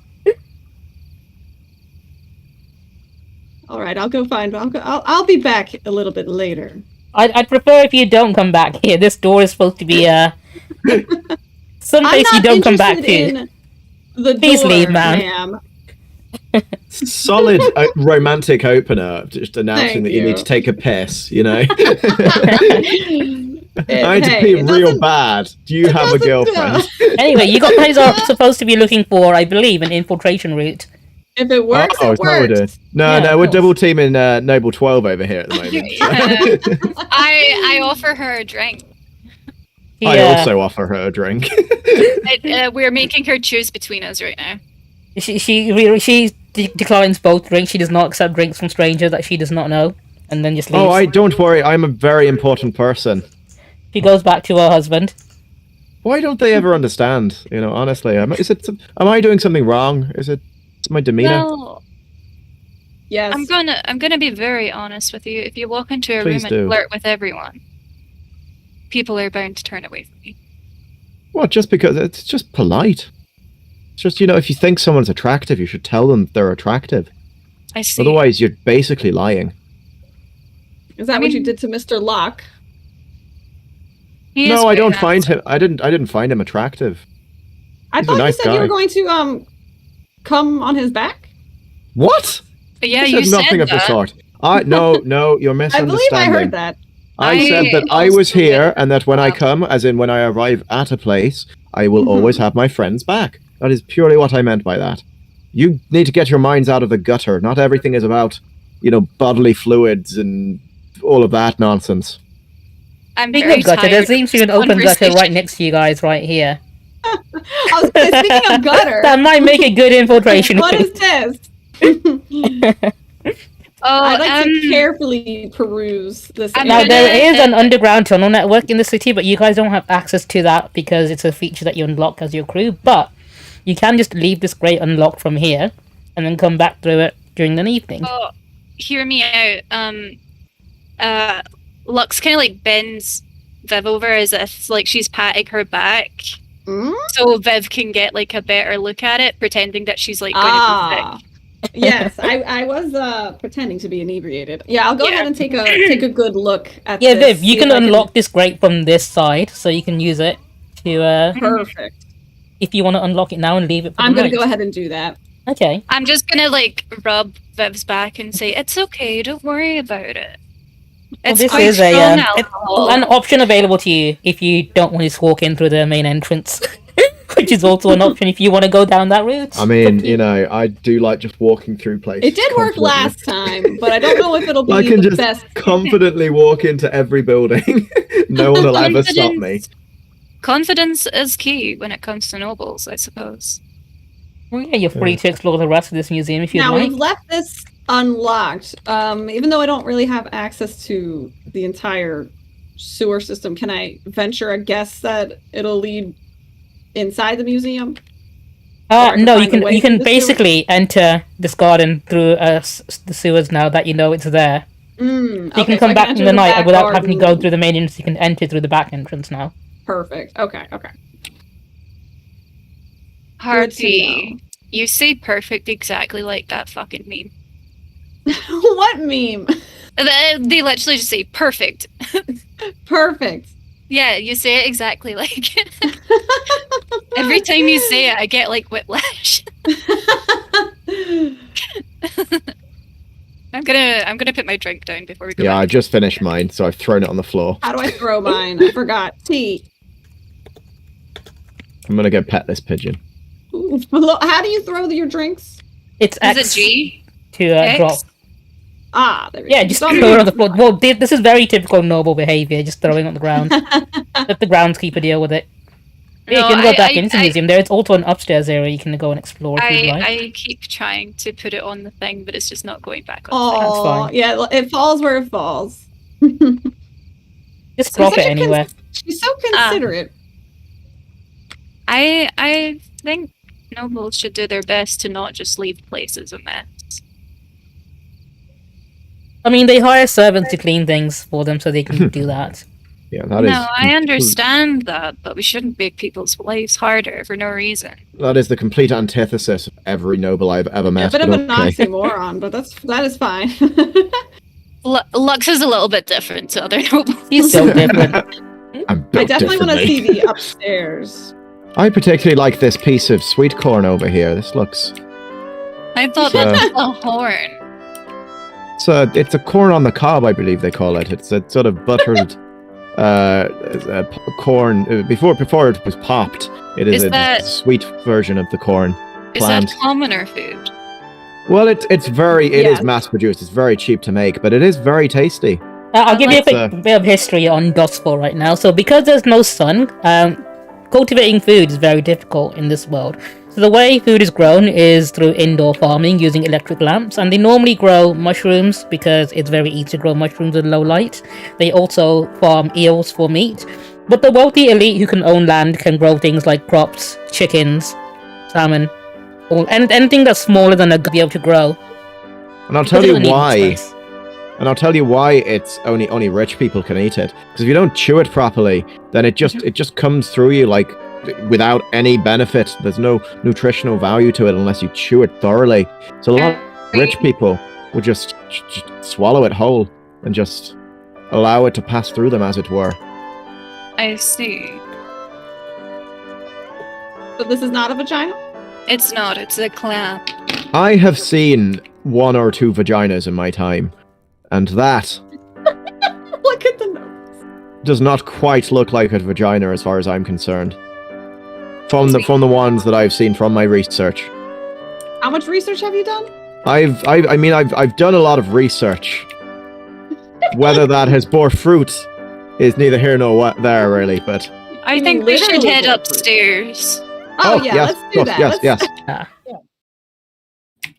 All right, I'll go find. I'll be back a little bit later. I'd prefer if you don't come back here. This door is supposed to be some place you don't come back to. Please leave, ma'am. Solid romantic opener, just announcing that you need to take a piss, you know? I need to pee real bad. Do you have a girlfriend? Anyway, you guys are supposed to be looking for, I believe, an infiltration route. If it works, it works. No, we're double teaming Noble 12 over here at the moment. I offer her a drink. I also offer her a drink. We're making her choose between us right now. She declines both drinks. She does not accept drinks from strangers that she does not know, and then just leaves. Oh, don't worry. I'm a very important person. She goes back to her husband. Why don't they ever understand? You know, honestly, am I doing something wrong? Is it my demeanor? Well, yes. I'm gonna be very honest with you. If you walk into a room and flirt with everyone, people are bound to turn away from you. What? Just because it's just polite. It's just, you know, if you think someone's attractive, you should tell them they're attractive. I see. Otherwise, you're basically lying. Is that what you did to Mr. Locke? No, I don't find him. I didn't find him attractive. I thought you said you were going to come on his back. What? Yeah, you said nothing of the sort. No, you're misunderstanding. I believe I heard that. I said that I was here, and that when I come, as in when I arrive at a place, I will always have my friends back. That is purely what I meant by that. You need to get your minds out of the gutter. Not everything is about, you know, bodily fluids and all of that nonsense. I'm very tired. There seems to be an open gutter right next to you guys, right here. I was speaking of gutter. That might make a good infiltration. What is this? I'd like to carefully peruse this. Now, there is an underground tunnel network in the city, but you guys don't have access to that because it's a feature that you unlock as your crew. But you can just leave this grate unlocked from here and then come back through it during the evening. Oh, hear me out. Lux kind of like bends Viv over as if like she's patting her back. So Viv can get like a better look at it, pretending that she's like going to be sick. Yes, I was pretending to be inebriated. Yeah, I'll go ahead and take a good look at this. Yeah, Viv, you can unlock this grate from this side, so you can use it to... Perfect. If you want to unlock it now and leave it for I'm going to go ahead and do that. Okay. I'm just going to like rub Viv's back and say, it's okay, don't worry about it. This is an option available to you if you don't want to just walk in through the main entrance. Which is also an option if you want to go down that route. I mean, you know, I do like just walking through places. It did work last time, but I don't know if it'll be I can the just best. confidently walk into every building. No one will ever stop me. Confidence is key when it comes to nobles, I suppose. Well, yeah, you're free to explore the rest of this museum if you like. Now, we've left this unlocked. Even though I don't really have access to the entire sewer system, can I venture a guess that it'll lead inside the museum? No, you can basically enter this garden through the sewers now that you know it's there. You can come back in the night without having to go through the main entrance. You can enter through the back entrance now. Perfect. Okay. Harpy, you say perfect exactly like that fucking meme. What meme? They literally just say perfect. Perfect. Yeah, you say it exactly like every time you say it, I get like whiplash. I'm gonna put my drink down before we go. Yeah, back. I just finished mine, so I've thrown it on the floor. How do I throw mine? I forgot. T. I'm gonna go pet this pigeon. Ooh, how do you throw your drinks? It's Is X it G? to X? drop. Ah, there we Yeah, go. just throw it on the floor. Well, this is very typical noble behavior, just throwing it on the ground. Let the groundskeeper deal with it. Yeah, you can go back into the museum. There's also an upstairs area you can go and explore if you'd like. I keep trying to put it on the thing, but it's just not going back on. Oh, fine. yeah, it falls where it falls. Just drop it anywhere. She's so considerate. I think nobles should do their best to not just leave places a mess. I mean, they hire servants to clean things for them so they can do that. Yeah, that is. No, I understand that, but we shouldn't make people's lives harder for no reason. That is the complete antithesis of every noble I've ever met. A bit of an oxymoron, but that is fine. Lux is a little bit different to other nobles. He's so different. I definitely want to see the upstairs. I particularly like this piece of sweet corn over here. This looks. I thought that was a horn. It's a corn on the cob, I believe they call it. It's a sort of buttered corn. Before it was popped, it is a sweet version of the corn plant. Is that commoner food? Well, it is mass produced. It's very cheap to make, but it is very tasty. I'll give you a bit of history on Doskvol right now. So because there's no sun, cultivating food is very difficult in this world. So the way food is grown is through indoor farming using electric lamps, and they normally grow mushrooms because it's very easy to grow mushrooms in low light. They also farm eels for meat. But the wealthy elite who can own land can grow things like crops, chickens, salmon, and anything that's smaller than a be able to grow. And I'll tell you why. And I'll tell you why it's only rich people can eat it. Because if you don't chew it properly, then it just comes through you like without any benefit. There's no nutritional value to it unless you chew it thoroughly. So a lot of rich people would just swallow it whole and just allow it to pass through them, as it were. I see. But this is not a vagina? It's not. It's a clam. I have seen 1 or 2 vaginas in my time, and that look at the nose. Does not quite look like a vagina as far as I'm concerned. From the ones that I've seen from my research. How much research have you done? I've done a lot of research. Whether that has bore fruit is neither here nor there, really. But I think we should head upstairs. Oh yeah, yes, let's do that. Yes.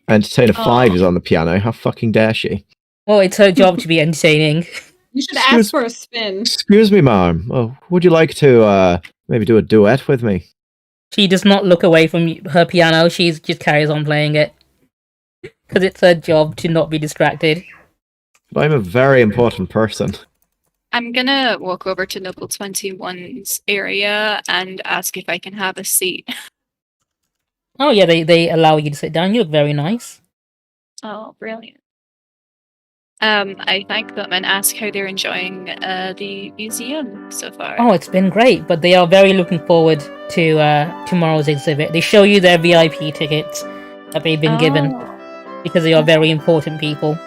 Entertainer 5 is on the piano. How fucking dare she? Well, it's her job to be entertaining. You should ask for a spin. Excuse me, ma'am. Oh, would you like to maybe do a duet with me? She does not look away from her piano. She just carries on playing it. Because it's her job to not be distracted. But I'm a very important person. I'm gonna walk over to Noble 21's area and ask if I can have a seat. Oh yeah, they allow you to sit down. You look very nice. Oh, brilliant. I thank them and ask how they're enjoying the museum so far. Oh, it's been great, but they are very looking forward to tomorrow's exhibit. They show you their VIP tickets that they've been given because they are very important people.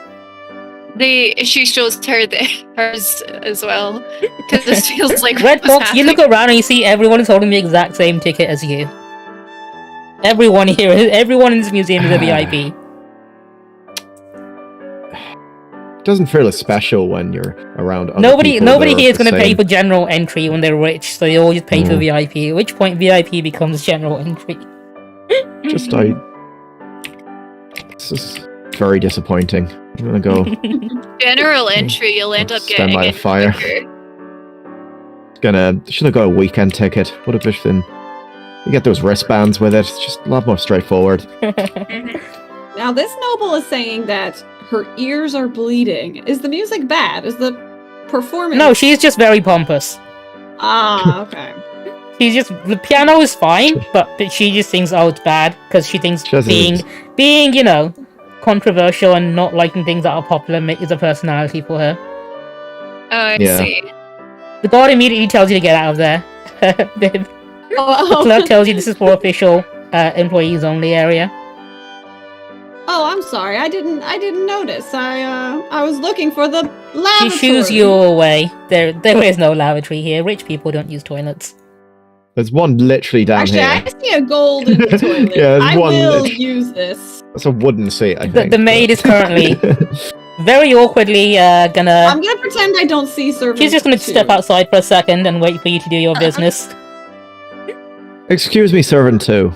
She shows her hers as well because this feels like Red Fox. You look around and you see everyone is holding the exact same ticket as you. Everyone in this museum is a VIP. It doesn't feel as special when you're around other nobody people here is going to pay for general entry when they're rich, so they all just pay for VIP. At which point VIP becomes general entry. This is very disappointing. I'm gonna go. General entry, you'll end up getting stand by the fire. Should have got a weekend ticket. Would have just been. You get those wristbands with it. It's just a lot more straightforward. Now this noble is saying that her ears are bleeding. Is the music bad? Is the performance? No, she's just very pompous. Ah, okay. The piano is fine, but she just thinks, oh, it's bad because she thinks being controversial and not liking things that are popular is a personality for her. Oh, I see. The guard immediately tells you to get out of there. The clerk tells you this is for official employees only area. Oh, I'm sorry. I didn't notice. I was looking for the lavatory. She shoos you away. There is no lavatory here. Rich people don't use toilets. There's one literally down here. Actually, I see a golden toilet. Yeah, I will use this. That's a wooden seat, I think. The maid is currently very awkwardly gonna... I'm gonna pretend I don't see servant. She's just gonna step outside for a second and wait for you to do your business. Excuse me, servant 2.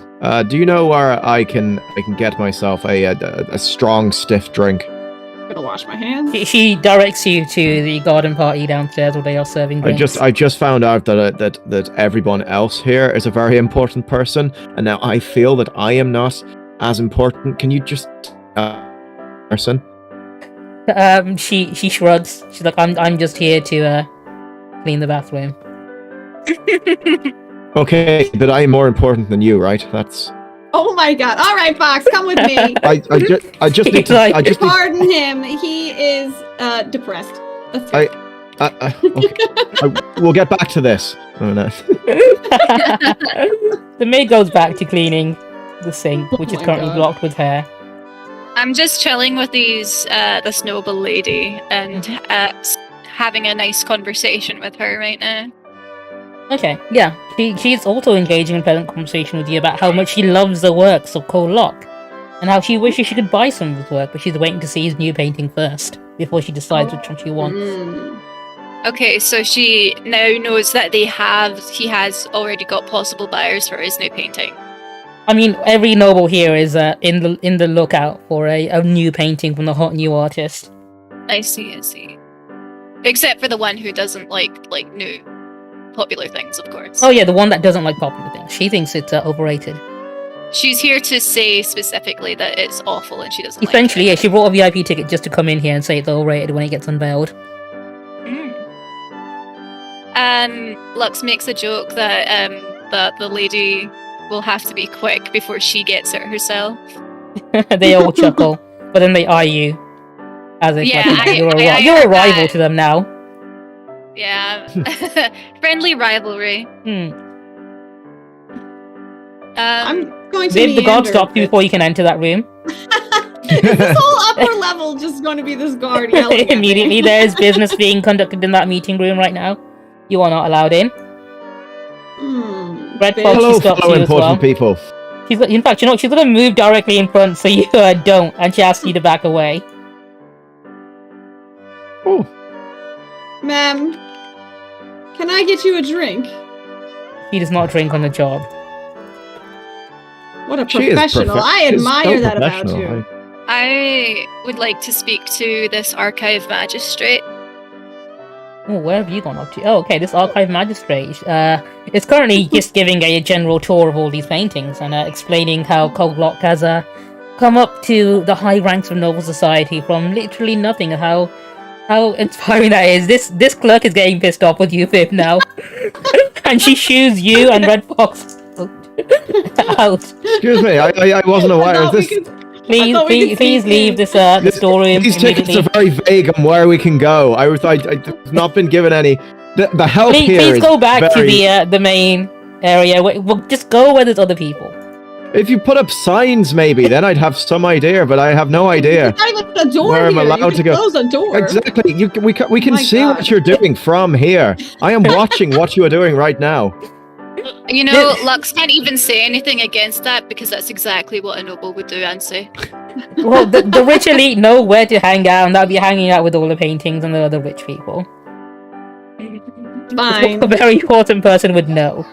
Do you know where I can get myself a strong, stiff drink? I'm gonna wash my hands. She directs you to the garden party downstairs where they are serving drinks. I just found out that everyone else here is a very important person, and now I feel that I am not as important. Can you just person? She shrugs. She's like, I'm just here to clean the bathroom. Okay, but I am more important than you, right? That's... Oh my god. All right, Fox, come with me. I just need to... Pardon him. He is depressed. Okay. We'll get back to this. Oh, no. The maid goes back to cleaning the sink, which is currently blocked with hair. I'm just chilling with this noble lady and having a nice conversation with her right now. Okay, yeah. She's also engaging in pleasant conversation with you about how much she loves the works of Cole Locke, and how she wishes she could buy some of his work, but she's waiting to see his new painting first, before she decides which one she wants. Okay, so she now knows that he has already got possible buyers for his new painting. I mean, every noble here is in the lookout for a new painting from the hot new artist. I see. Except for the one who doesn't like new popular things, of course. Oh yeah, the one that doesn't like popular things. She thinks it's overrated. She's here to say specifically that it's awful and she doesn't Essentially, like it. Yeah, she bought a VIP ticket just to come in here and say it's overrated when it gets unveiled. Lux makes a joke that the lady will have to be quick before she gets it herself. They all chuckle, but then they eye you as if you're a rival to them now. Yeah, friendly rivalry. I'm going to. Did the guard stop you before you can enter that room? Is this whole upper level just going to be this guard yelling? Immediately, there is business being conducted in that meeting room right now. You are not allowed in. Red Fox stops you as well. People. In fact, you know, she's gonna move directly in front, so you don't, and she asks you to back away. Oh, ma'am, can I get you a drink? He does not drink on the job. What a professional! I admire that about you. I would like to speak to this archive magistrate. Oh, where have you gone up to? Oh, okay, this archive magistrate is currently just giving a general tour of all these paintings and explaining how Cole Locke has come up to the high ranks of noble society from literally nothing, and how inspiring that is. This clerk is getting pissed off with you, Viv, now. And she shoos you and Red Fox out. Excuse me, I wasn't aware of this. Please leave this storeroom. These tickets are very vague on where we can go. I've not been given any. The help here. Please go back to the main area. We'll just go where there's other people. If you put up signs, maybe then I'd have some idea, but I have no idea. There's not even a door where I'm allowed to go. Close a door. Exactly. We can see what you're doing from here. I am watching what you are doing right now. You know, Lux can't even say anything against that because that's exactly what a noble would do and say. Well, the rich elite know where to hang out, and they'll be hanging out with all the paintings and the other rich people. Fine. A very important person would know.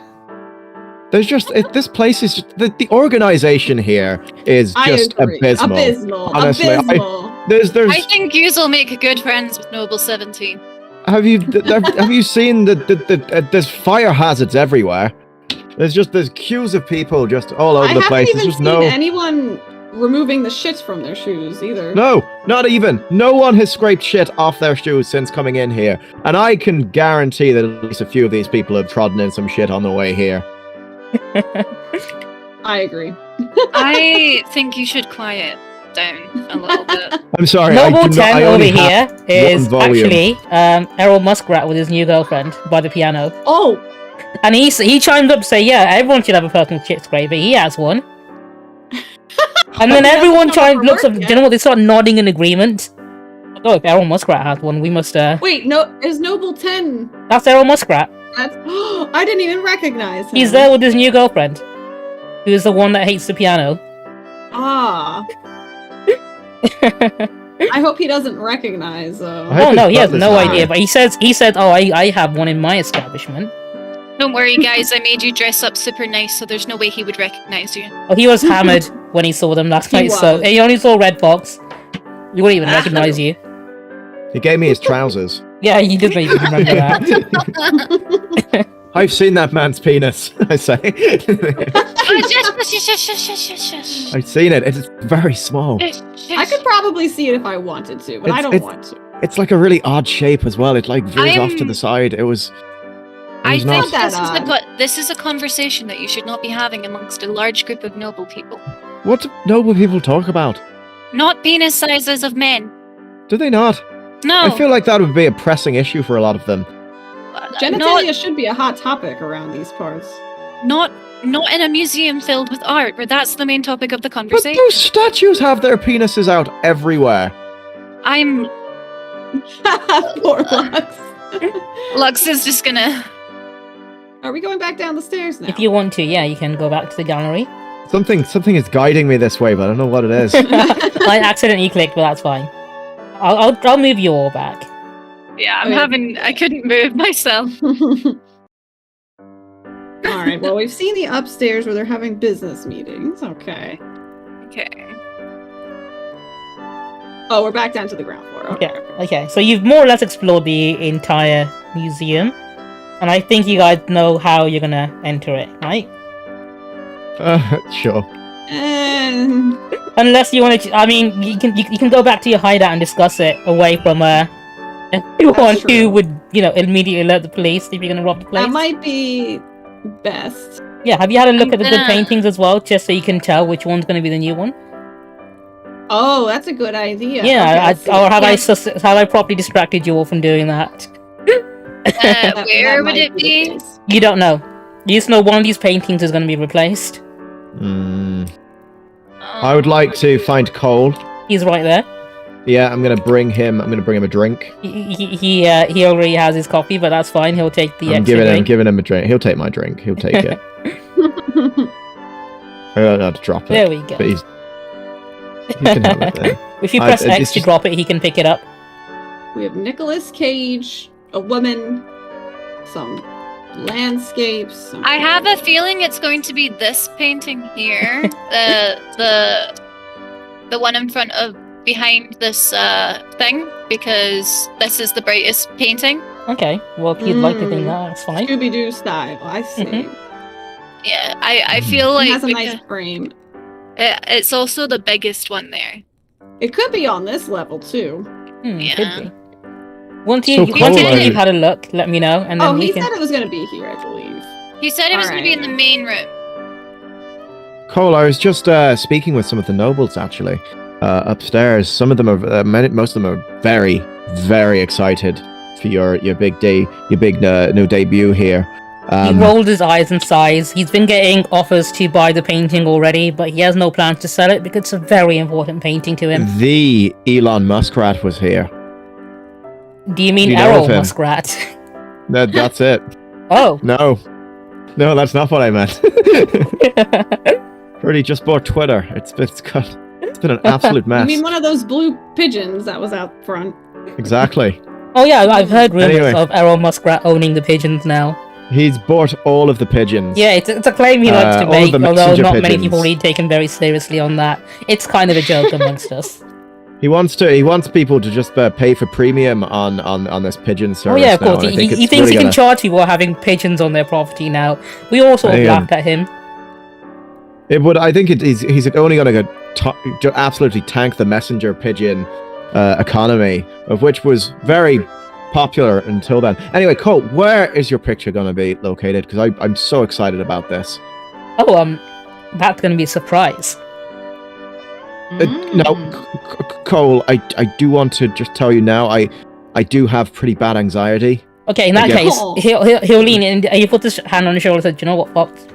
There's just this place is just, the organization here is just abysmal. Honestly, I think you'll make good friends with Noble 17. Have you seen there's fire hazards everywhere? There's queues of people just all over the place. I haven't even seen anyone removing the shit from their shoes either. No, not even. No one has scraped shit off their shoes since coming in here, and I can guarantee that at least a few of these people have trodden in some shit on the way here. I agree. I think you should quiet. down a little bit. I'm sorry. Noble 10 over here is one volume. actually Errol Muskrat with his new girlfriend by the piano. Oh! And he chimed up to say, yeah, everyone should have a personal chick scraper. He has one. And then everyone looks up, you know what, they start nodding in agreement. Oh, if Errol Muskrat has one, we must, Wait, no, is Noble 10? That's Errol Muskrat. That's... I didn't even recognize him. He's there with his new girlfriend, who is the one that hates the piano. Ah. I hope he doesn't recognize, Oh no, he has no idea, but he said, oh, I have one in my establishment. Don't worry, guys. I made you dress up super nice, so there's no way he would recognize you. Oh, he was hammered when he saw them last night, so he only saw Red Fox. He wouldn't even recognize you. He gave me his trousers. Yeah, you did make me remember that. I've seen that man's penis, I say. I've seen it. It's very small. I could probably see it if I wanted to, but I don't want to. It's like a really odd shape as well. It like veers off to the side. I think this is a conversation that you should not be having amongst a large group of noble people. What do noble people talk about? Not penis sizes of men. Do they not? No. I feel like that would be a pressing issue for a lot of them. Genitalia should be a hot topic around these parts. Not in a museum filled with art, where that's the main topic of the conversation. But those statues have their penises out everywhere. Poor Lux. Lux is just gonna... Are we going back down the stairs now? If you want to, yeah, you can go back to the gallery. Something is guiding me this way, but I don't know what it is. I accidentally clicked, but that's fine. I'll move you all back. Yeah, I couldn't move myself. Alright, well, we've seen the upstairs where they're having business meetings. Okay. Oh, we're back down to the ground floor. Okay. So you've more or less explored the entire museum. And I think you guys know how you're gonna enter it, right? Sure. Unless you want to, I mean, you can go back to your hideout and discuss it away from anyone who would, immediately alert the police if you're gonna rob the place. That might be best. Yeah, have you had a look at the good paintings as well, just so you can tell which one's gonna be the new one? Oh, that's a good idea. Yeah, or have I properly distracted you all from doing that? Where would it be? You don't know. You just know one of these paintings is going to be replaced. I would like to find Cole. He's right there. Yeah, I'm gonna bring him a drink. He already has his coffee, but that's fine. He'll take the extra drink. I'm giving him a drink. He'll take my drink. He'll take it. I don't know how to drop it. There we go. But he can have it then. If you press X to drop it, he can pick it up. We have Nicolas Cage, a woman, some landscapes. I have a feeling it's going to be this painting here, the one in front of behind this thing, because this is the brightest painting. Okay, well, if you'd like to think that, that's fine. Scooby-Doo style, I see. Yeah, I feel like it has a nice frame. It's also the biggest one there. It could be on this level too. Yeah. Could be. Once you've had a look, let me know, and then he said it was going to be here, I believe. He said it was going to be in the main room. Cole, I was just speaking with some of the nobles actually upstairs. Some of them are, most of them are very, very excited for your big day, your big new debut here. He rolled his eyes and sighs. He's been getting offers to buy the painting already, but he has no plans to sell it because it's a very important painting to him. The Elon Muskrat was here. Do you mean Errol Muskrat? That's it. Oh. No, that's not what I meant. Already just bought Twitter. It's been an absolute mess. You mean one of those blue pigeons that was out front? Exactly. Oh yeah, I've heard rumors of Errol Muskrat owning the pigeons now. He's bought all of the pigeons. Yeah, it's a claim he likes to make, although not many people really take him very seriously on that. It's kind of a joke amongst us. He wants people to just pay for premium on this pigeon service. Oh yeah, of now, course. He thinks he can charge people having pigeons on their property now. We all sort of laughed at him. I think he's only going to absolutely tank the messenger pigeon economy, of which was very popular until then. Anyway, Cole, where is your picture going to be located? Because I'm so excited about this. Oh, that's going to be a surprise. No, Cole, I do want to just tell you now, I do have pretty bad anxiety. Okay, in that case, he'll lean in and he put his hand on his shoulder and said, "Do you know what, Fox?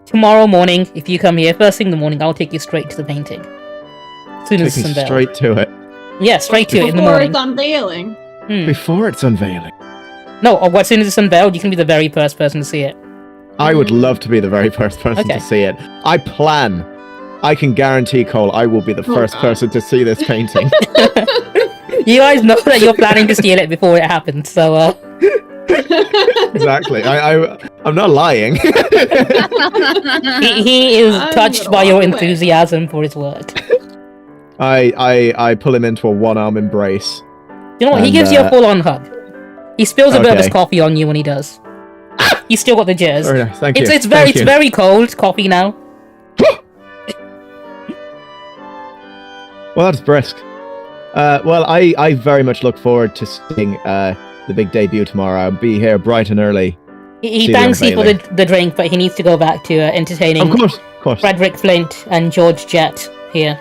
Tomorrow morning, if you come here first thing in the morning, I'll take you straight to the painting. As soon as it's unveiled." Straight to it. Yeah, straight to it in the morning. Before it's unveiling. Before it's unveiling. No, as soon as it's unveiled, you can be the very first person to see it. I would love to be the very first person to see it. I can guarantee, Cole, I will be the first person to see this painting. You guys know that you're planning to steal it before it happens, so Exactly. I'm not lying. he is touched by your enthusiasm for his work. I pull him into a one-arm embrace. You know what? He gives you a full-on hug. He spills a bit of his coffee on you when he does. He's still got the jitters. Oh, no, thank you. It's very cold coffee now. Well, that's brisk. Well, I very much look forward to seeing the big debut tomorrow. I'll be here bright and early. He thanks you for the drink, but he needs to go back to entertaining of course. Frederick Flint and George Jett here.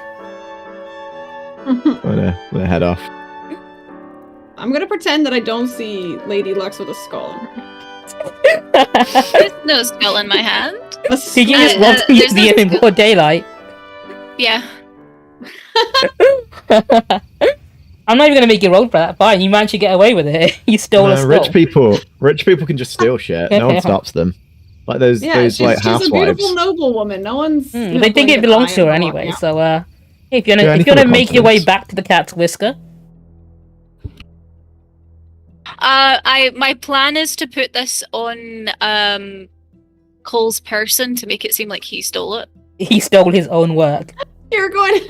I'm gonna head off. I'm gonna pretend that I don't see Lady Luxe with a skull in her hand. There's no skull in my hand. Did you just want to use the in broad daylight? Yeah. I'm not even gonna make you roll for that. Fine, you managed to get away with it. You stole a skull. Rich people can just steal shit. No one stops them. Like those she's like housewives. She's a beautiful noble woman. No one's. They think it belongs to her anyway. So if you're gonna make your way back to the cat's whisker. My plan is to put this on Cole's person to make it seem like he stole it. He stole his own work. You're going.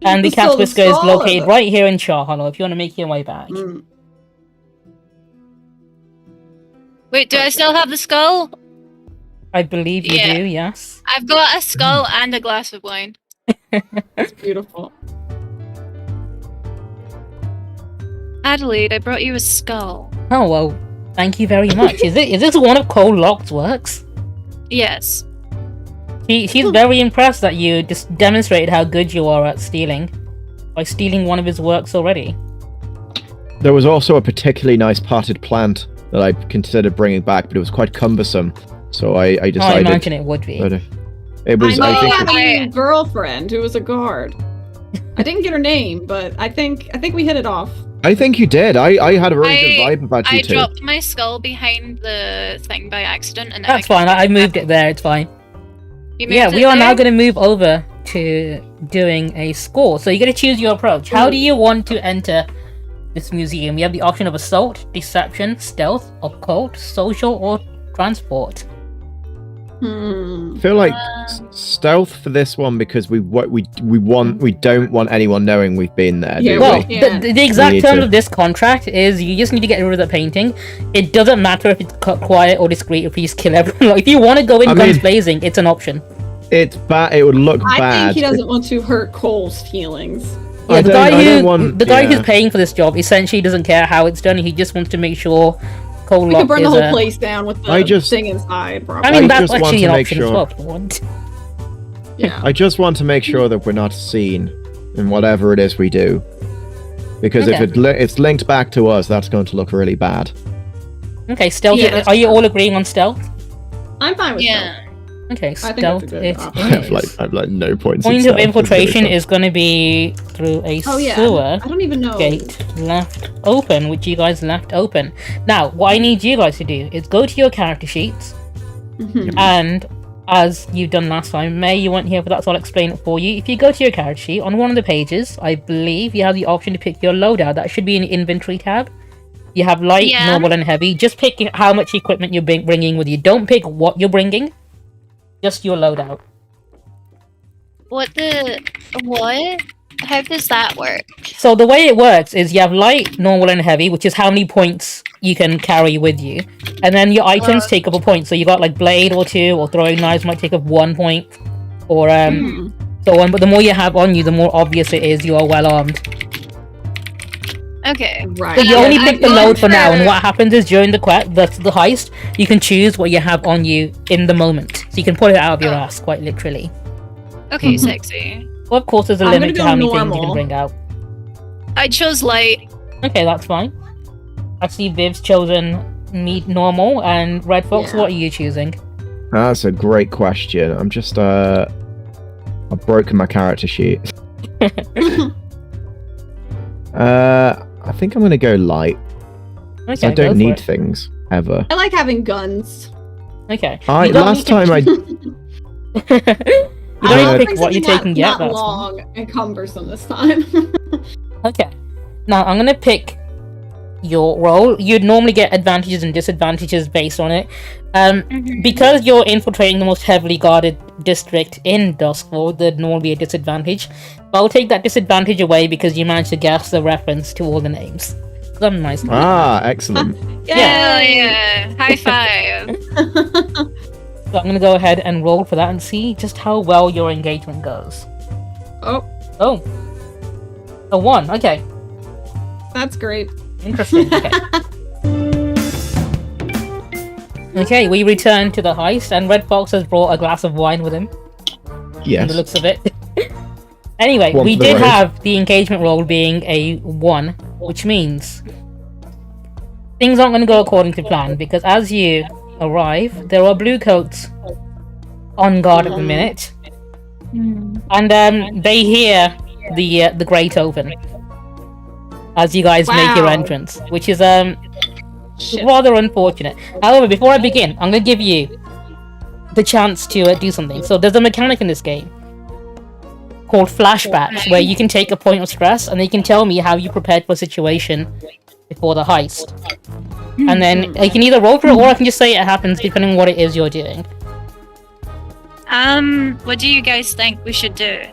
And the cat's whisker is located right here in Char Hollow. If you want to make your way back. Wait, do I still have the skull? I believe you do. Yes. I've got a skull and a glass of wine. That's beautiful. Adelaide, I brought you a skull. Oh well, thank you very much. Is this one of Cole Locke's works? Yes. She's very impressed that you just demonstrated how good you are at stealing by stealing one of his works already. There was also a particularly nice potted plant that I considered bringing back, but it was quite cumbersome, so I decided. I imagine it would be. It was. I had a girlfriend who was a guard. I didn't get her name, but I think we hit it off. I think you did. I had a really good vibe about you two. I dropped my skull behind the thing by accident, and that's fine. I moved it there. It's fine. We are now going to move over to doing a score. So you're going to choose your approach. How do you want to enter this museum? We have the option of assault, deception, stealth, occult, social, or transport. I feel like stealth for this one because we don't want anyone knowing we've been there. The exact terms of this contract is you just need to get rid of the painting. It doesn't matter if it's quiet or discreet. If you just kill everyone, like, if you want to go in guns blazing, it's an option. It's bad. It would look bad. I think he doesn't want to hurt Cole's feelings. Yeah, the guy who's paying for this job essentially doesn't care how it's done. He just wants to make sure. We could burn the whole place down with the thing inside, probably. I mean, that's actually an option as well if you want. Yeah. I just want to make sure that we're not seen in whatever it is we do. Because if it's linked back to us, that's going to look really bad. Okay, stealth. Yeah, are you all agreeing on stealth? I'm fine with stealth. Okay, stealth it is. I have no points. Point of infiltration is going to be through a sewer. I don't even know. Gate left open, which you guys left open. Now, what I need you guys to do is go to your character sheets, and as you've done last time, May, you weren't here for that, so I'll explain it for you. If you go to your character sheet, on one of the pages, I believe you have the option to pick your loadout. That should be an inventory tab. You have light, normal, and heavy. Just pick how much equipment you're bringing with you. Don't pick what you're bringing. Just your loadout. What? How does that work? So the way it works is you have light, normal, and heavy, which is how many points you can carry with you. And then your items take up a point. So you got like blade or 2, or throwing knives might take up 1 point, or so on. But the more you have on you, the more obvious it is you are well armed. Okay. Right. So you only pick the load for now, and what happens is during the heist, you can choose what you have on you in the moment. So you can pull it out of your ass, quite literally. Okay, sexy. Well, of course, there's a limit to how many things you can bring out. I chose light. Okay, that's fine. I see Viv's chosen normal, and Red Fox, what are you choosing? That's a great question. I'm just, I've broken my character sheet. I think I'm gonna go light. Okay, I don't need things, ever. I like having guns. Okay. Last time I... You don't pick what you're taking yet. Not long and cumbersome this time. Okay. Now, I'm gonna pick your role. You'd normally get advantages and disadvantages based on it. Because you're infiltrating the most heavily guarded district in Doskvol, there'd normally be a disadvantage. But I'll take that disadvantage away because you managed to guess the reference to all the names. I'm nice. Excellent. Yeah. High five. So I'm gonna go ahead and roll for that and see just how well your engagement goes. Oh. A 1, okay. That's great. Interesting, okay. Okay, we return to the heist, and Red Fox has brought a glass of wine with him. Yes. From the looks of it. Anyway, we did have the engagement roll being a 1, which means things aren't going to go according to plan, because as you arrive, there are blue coats on guard at the minute, and they hear the grate open as you guys make your entrance, which is rather unfortunate. However, before I begin, I'm going to give you the chance to do something. So there's a mechanic in this game called flashbacks, where you can take a point of stress and you can tell me how you prepared for a situation before the heist. And then I can either roll for it, or I can just say it happens depending on what it is you're doing. What do you guys think we should do?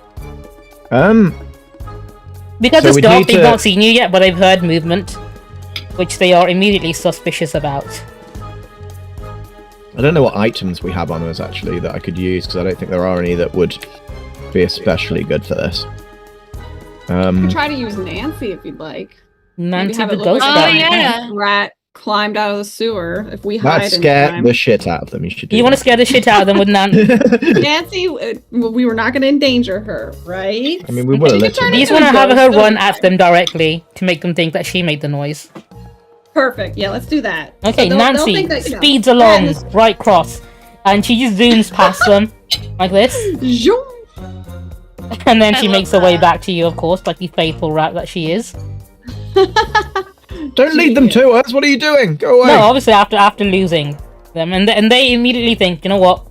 Because it's dark, they've not seen you yet, but they've heard movement, which they are immediately suspicious about. I don't know what items we have on us, actually, that I could use, because I don't think there are any that would be especially good for this. You can try to use Nancy if you'd like. Nancy the ghost rat climbed out of the sewer. If we hide, that scare the shit out of them. You want to scare the shit out of them with Nancy? Nancy, we were not going to endanger her, right? I mean, we would have. You just want to have her run at them directly to make them think that she made the noise. Perfect. Yeah, let's do that. Okay, so Nancy speeds along right cross, and she just zooms past them like this. And then she makes her way back to you, of course, like the faithful rat that she is. Don't lead them to us. What are you doing? Go away. No, obviously after losing them, and they immediately think, you know what?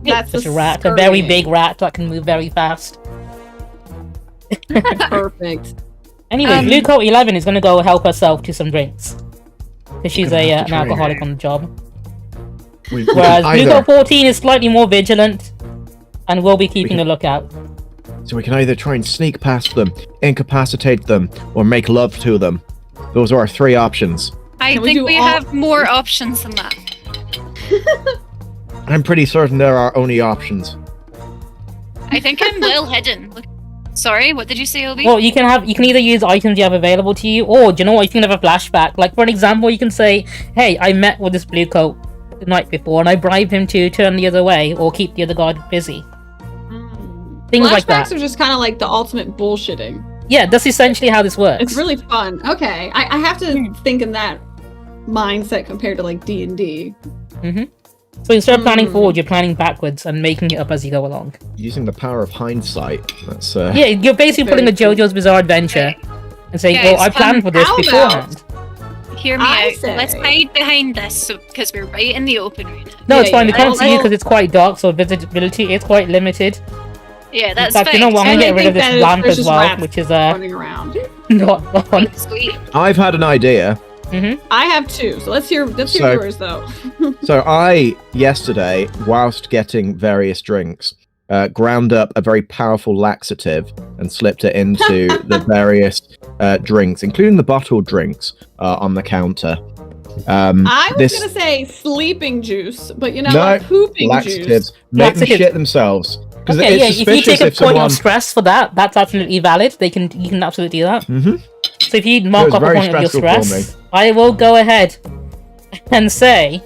That's just a rat, a very big rat that can move very fast. Perfect. Anyway, Blue Coat 11 is going to go help herself to some drinks because she's an alcoholic on the job. Whereas Blue Coat 14 is slightly more vigilant and will be keeping a lookout. So we can either try and sneak past them, incapacitate them, or make love to them. Those are our 3 options. I think we have more options than that. I'm pretty certain there are only options. I think I'm well hidden. Sorry, what did you say, Obi? Well, you can either use items you have available to you, or do you know what? You can have a flashback. Like, for an example, you can say, "Hey, I met with this blue coat the night before, and I bribed him to turn the other way or keep the other guard busy." Things like that. Flashbacks are just kind of like the ultimate bullshitting. Yeah, that's essentially how this works. It's really fun. Okay, I have to think in that mindset compared to like D&D. So instead of planning forward, you're planning backwards and making it up as you go along. Using the power of hindsight. That's yeah, you're basically putting a JoJo's Bizarre Adventure and saying, "Oh, I planned for this beforehand." Hear me out. Let's hide behind this, because we're right in the open right now. No, it's fine. We can't see you because it's quite dark, so visibility is quite limited. Yeah, that's fine. You know what? I'm gonna get rid of this lamp as well, which is running around. Not fun. Sweet. I've had an idea. I have 2, so let's hear yours though. So I, yesterday, whilst getting various drinks, ground up a very powerful laxative and slipped it into the various drinks, including the bottled drinks on the counter. I was gonna say sleeping juice, but you know, like pooping laxatives juice. make them shit themselves. Okay, yeah, if you take a point of stress for that, that's absolutely valid. You can absolutely do that. So if you mark up a point of your stress, I will go ahead and say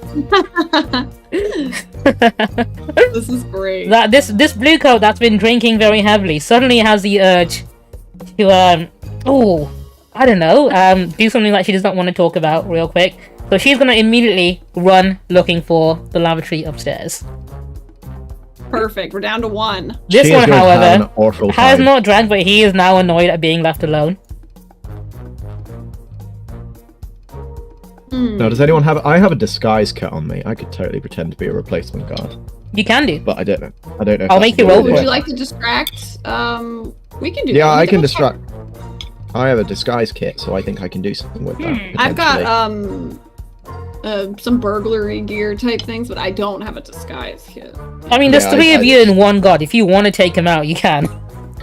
This is great. that this blue coat that's been drinking very heavily suddenly has the urge to I don't know, do something that she does not want to talk about real quick. So she's gonna immediately run looking for the lavatory upstairs. Perfect. We're down to 1. This one, however, has time. not drank, but he is now annoyed at being left alone. Now, does anyone have? I have a disguise kit on me. I could totally pretend to be a replacement guard, You can do. but I don't know. I don't know. if I'll that's make you a good roll Would for idea. you like to distract? We can do that. Yeah, We I can look distract. I have a disguise kit, so I think I can do something with that. I've got potentially. some burglary gear type things, but I don't have a disguise kit. I mean, there's Yeah, 3 I- of you in one god. If you want to take him out, you can.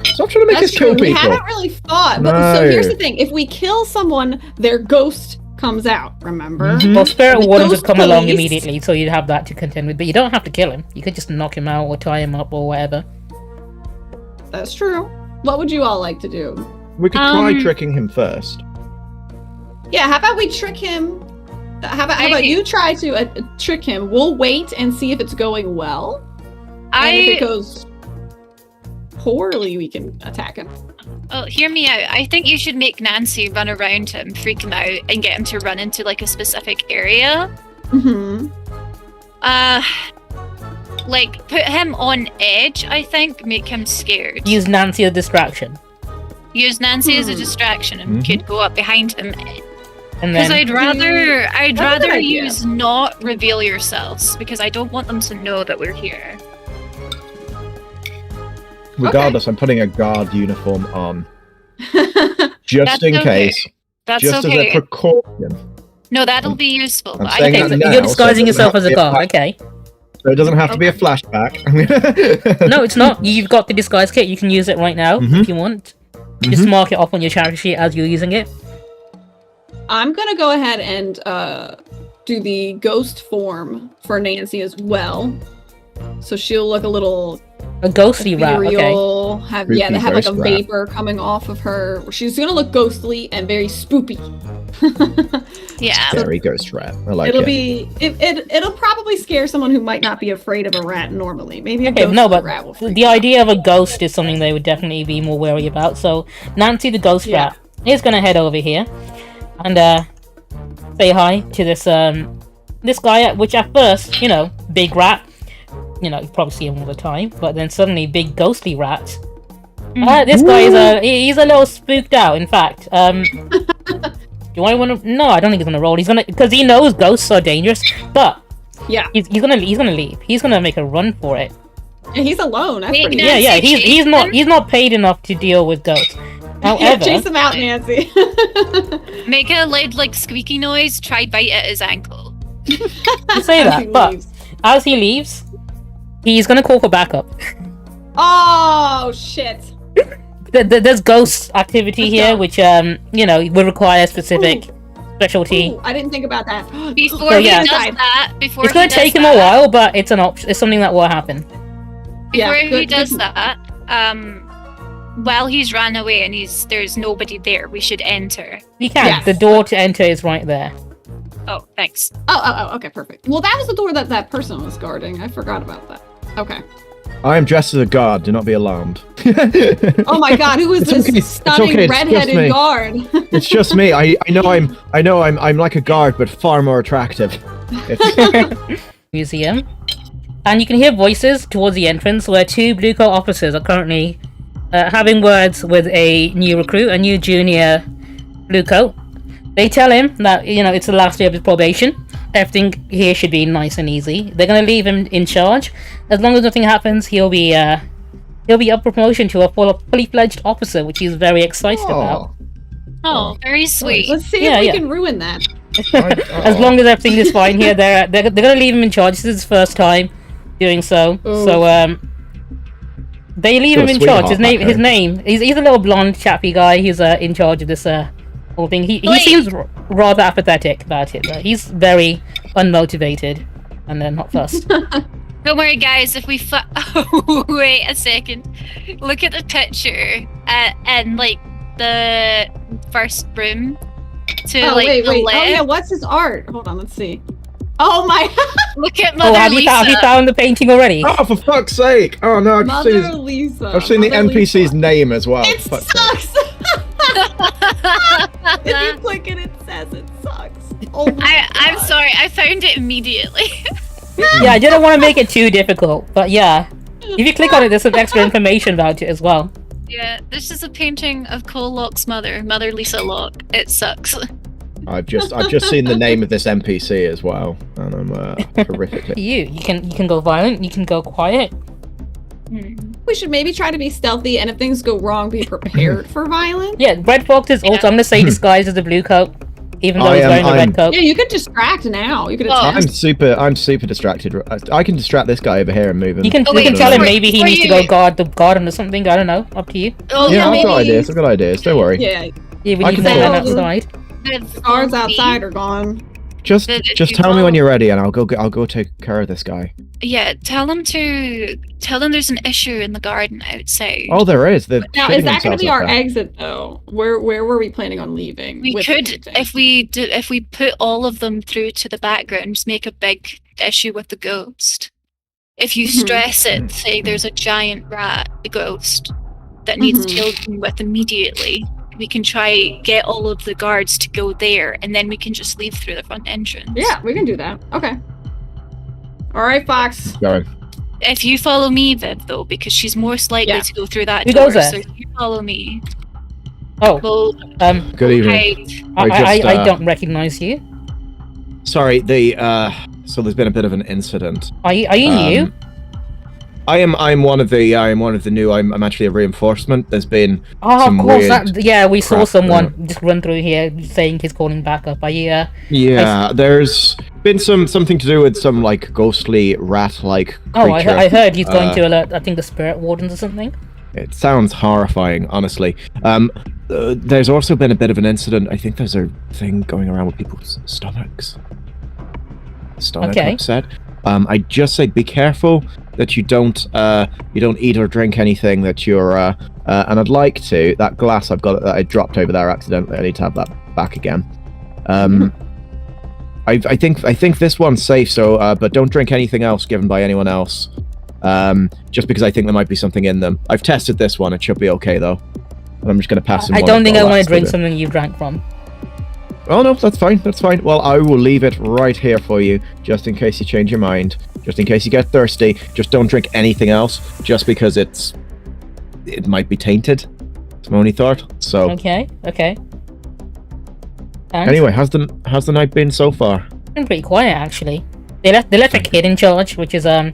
Stop trying to make That's us kill true. We people. haven't really fought, but so No. here's the thing: if we kill someone, their ghost comes out. Remember? Mhm. Well, Spirit The Wardens would ghost come along police. immediately, so you'd have that to contend with. But you don't have to kill him. You could just knock him out or tie him up or whatever. That's true. What would you all like to do? We could try tricking him first. Yeah, how about we trick him? How about you try to trick him? We'll wait and see if it's going well. And if it goes poorly, we can attack him. Well, hear me out. I think you should make Nancy run around him, freak him out, and get him to run into like a specific area. Mm-hmm. Like put him on edge. I think make him scared. Use Nancy as a distraction. Use Nancy as a distraction and could go up behind him. And Because then I'd rather That's a good idea. use not reveal yourselves because I don't want them to know that we're here. Regardless, I'm putting a guard uniform on. Just That's in okay. case. That's Just okay. as a precaution. No, that'll be useful. I'm But I saying think that okay, now, you're disguising so it yourself doesn't as a have to guard. Okay. So it doesn't have to be a flashback. No, it's not. You've got the disguise kit. You can use it right now if you want. Just mark it off on your character sheet as you're using it. I'm gonna go ahead and do the ghost form for Nancy as well. So she'll look a little A ghostly rat. Okay. ethereal. Have Creepy they have like a ghost rat. vapor coming off of her. She's gonna look ghostly and very spoopy. yeah. Very ghost rat. I like It'll it. be it'll probably scare someone who might not be afraid of a rat normally. Maybe a Okay, ghost no, of a but rat will freak the idea of a ghost is something they would definitely be more wary about. So Nancy, the ghost rat, is gonna head over here and say hi to this this guy. Which at first, you know, big rat. You know, you probably see him all the time, but then suddenly big ghostly rat. This guy is he's a little spooked out. In fact, do I want to? No, I don't think he's gonna roll. He's gonna because he knows ghosts are dangerous. But Yeah. he's gonna leave. He's gonna make a run for it. And he's alone. That's Wait, pretty no. Yeah, yeah. Nancy, He's not paid enough to deal with ghosts. Yeah, However, chase him out, Nancy. Make a loud like squeaky noise. Try bite at his ankle. you say As he that, but leaves. as he leaves, he's gonna call for backup. Oh shit. There's ghost activity Let's here, go. which you know, will require specific specialty. Ooh, I didn't think about that. Before So, he yeah. does that, before It's he gonna does take him that, a while, but it's an option. It's something that will happen. Yeah, Before he good- does good- that, while he's ran away and there's nobody there, we should enter. You can. Yes. The door to enter is right there. Oh, thanks. Oh, okay, perfect. Well, that was the door that person was guarding. I forgot about that. Okay. I am dressed as a guard. Do not be alarmed. Oh my god, who is It's this okay, it's stunning okay, it's just me. redheaded guard? It's just me. I know I'm like a guard, but far more attractive. It's, Museum. And you can hear voices towards the entrance where 2 blue coat officers are currently having words with a new recruit, a new junior blue coat. They tell him that, you know, it's the last day of his probation. Everything here should be nice and easy. They're gonna leave him in charge. As long as nothing happens, he'll be up for promotion to a fully fledged officer, which he's very excited about. Oh, very sweet. Let's see Yeah, if we yeah. can ruin that. As long as everything is fine here, they're gonna leave him in charge. This is his first time doing so. Ooh. So they leave Got him a in charge. sweetheart His back name. He's a little blonde chappy guy. He's in charge of this whole thing. He Wait. seems rather apathetic about it. He's very unmotivated and then not fussed. Don't worry, guys. If we oh, wait a second. Look at the picture and like the first room to Oh like wait. the Oh left. yeah, what's his art? Hold on, let's see. Oh my! Look at Mother have Lisa. Have you found the painting already? Oh, for fuck's sake! Oh no, Mother Lisa. I've seen the NPC's name as well. It Fuck's sucks! If you click it, it says it sucks. Oh my I'm God. sorry, I found it immediately. Yeah, I didn't want to make it too difficult, but yeah. If you click on it, there's some extra information about it as well. Yeah, this is a painting of Cole Locke's mother, Mother Lisa Locke. It sucks. I've just seen the name of this NPC as well, and I'm horrifically. You can go violent, you can go quiet. We should maybe try to be stealthy, and if things go wrong, be prepared for violence. Yeah, Red Fox is also, I'm gonna say, disguised as a blue coat, even though he's wearing a red coat. Yeah, you could distract now. You could attack. I'm super distracted. I can distract this guy over here and move him. You can tell him maybe he needs to go guard the garden or something. I don't know. Up to you. Oh, yeah, I've maybe. got ideas. I've got ideas. Don't worry. Yeah, Yeah, we I need to can go do it. outside. the guards outside are gone. Just tell me when you're ready, and I'll go take care of this guy. Yeah, tell them there's an issue in the garden outside. Oh, there is. Now, is that going to be our exit though? Where were we planning on leaving? We could, if we put all of them through to the background, just make a big issue with the ghost. If you stress it, say there's a giant rat, a ghost, that needs dealing with immediately, we can try get all of the guards to go there, and then we can just leave through the front entrance. Yeah, we can do that. Okay. All right, Fox. Going. If you follow me, Viv, though, because she's most likely to go through that Who door. goes there? So if you follow me, Oh, we'll Good evening. hide. I don't recognize you. Sorry, so there's been a bit of an incident. Are you new? I'm one of the new. I'm actually a reinforcement. There's been Oh, some of course. weird We saw crap someone just run through here saying he's calling back up. Are you? Yeah, there's been something to do with some like ghostly rat-like Oh, creature. I heard he's going to alert. I think the spirit wardens or something. It sounds horrifying, honestly. There's also been a bit of an incident. I think there's a thing going around with people's stomachs. Stomach upset. I just say be careful that you don't eat or drink anything that you're and I'd like to that glass I've got that I dropped over there accidentally. I need to have that back again. I think this one's safe, so but don't drink anything else given by anyone else. Just because I think there might be something in them. I've tested this one; it should be okay though. And I'm just gonna pass him. I don't think I want to drink something you drank from. Oh no, that's fine. That's fine. Well, I will leave it right here for you, just in case you change your mind, just in case you get thirsty. Just don't drink anything else, just because it might be tainted. It's my only thought. So. Okay. And? Anyway, how's the night been so far? Been pretty quiet actually. They left a kid in charge, which is you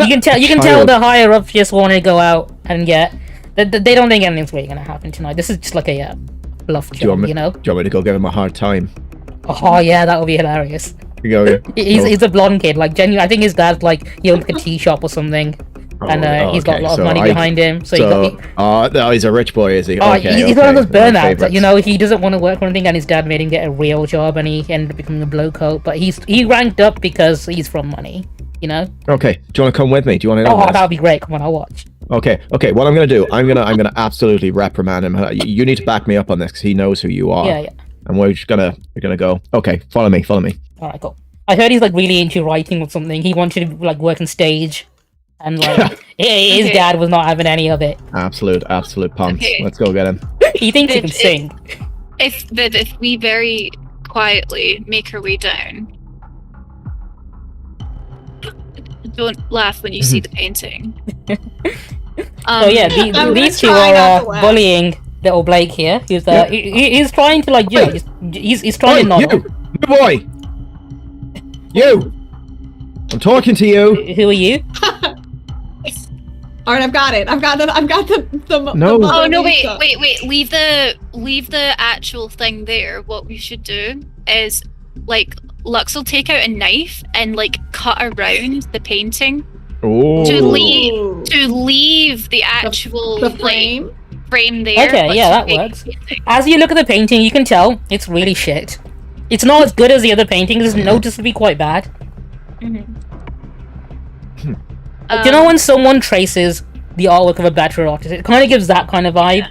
can tell the higher ups just want to go out and get. They don't think anything's really gonna happen tonight. This is just like a bluff job, you know. Do you want me to go give him a hard time? Oh yeah, that would be hilarious. He's a blonde kid, like genuine. I think his dad's like he owns like a tea shop or something, he's got a lot of money behind him. He's a rich boy, is he? He's one of those burnouts. You know, he doesn't want to work or anything, and his dad made him get a real job, and he ended up becoming a blow coat. But he ranked up because he's from money. You know. Okay. Do you want to come with me? Do you want to know? Oh, that would be great. Come on, I'll watch. Okay. What I'm gonna do? I'm gonna absolutely reprimand him. You need to back me up on this because he knows who you are. Yeah. And we're gonna go. Okay. Follow me. All right, cool. I heard he's like really into writing or something. He wanted to like work on stage, and like his dad was not having any of it. Absolute pumps. Okay. Let's go get him. He thinks he can sing. If we very quietly make our way down. Don't laugh when you see the painting. These two are bullying little Blake here. He's he's trying to like he's trying to nod. You boy. You. I'm talking to you. Who are you? All right, I've got it. I've got the No. Oh no! Wait! Leave the actual thing there. What we should do is like. Lux will take out a knife and like cut around the painting to leave the actual the frame there. Okay, yeah, that works. As you look at the painting, you can tell it's really shit. It's not as good as the other paintings. It's noticed to be quite bad. Do you know when someone traces the artwork of a better artist? It kind of gives that kind of vibe.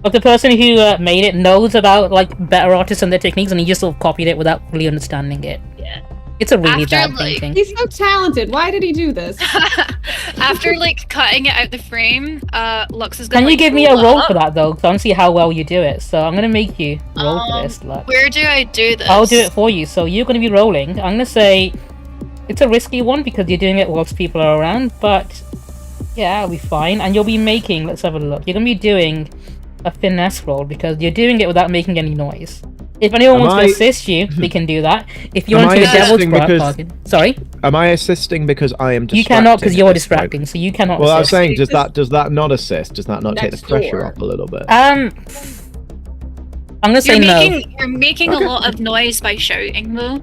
But the person who made it knows about like better artists and their techniques, and he just sort of copied it without really understanding it. Yeah. It's a really After, bad like, painting. He's so talented. Why did he do this? After like cutting it out the frame, Lux is gonna. Can you like, give me a roll roll it for up. that though? Because I want to see how well you do it. So I'm gonna make you roll for this. Lux. Where do I do this? I'll do it for you. So you're gonna be rolling. I'm gonna say it's a risky one because you're doing it whilst people are around, but yeah, it'll be fine. And you'll be making. Let's have a look. You're gonna be doing a finesse roll because you're doing it without making any noise. If anyone wants to assist you, they can do that. If you want to take a devil's bargain, sorry. Am I assisting because I am distracting? You cannot because you're distracting, so you cannot. Well, assist. I was saying, does that not assist? Does that not take the pressure off a little bit? I'm gonna say You're making a lot of noise by shouting, though.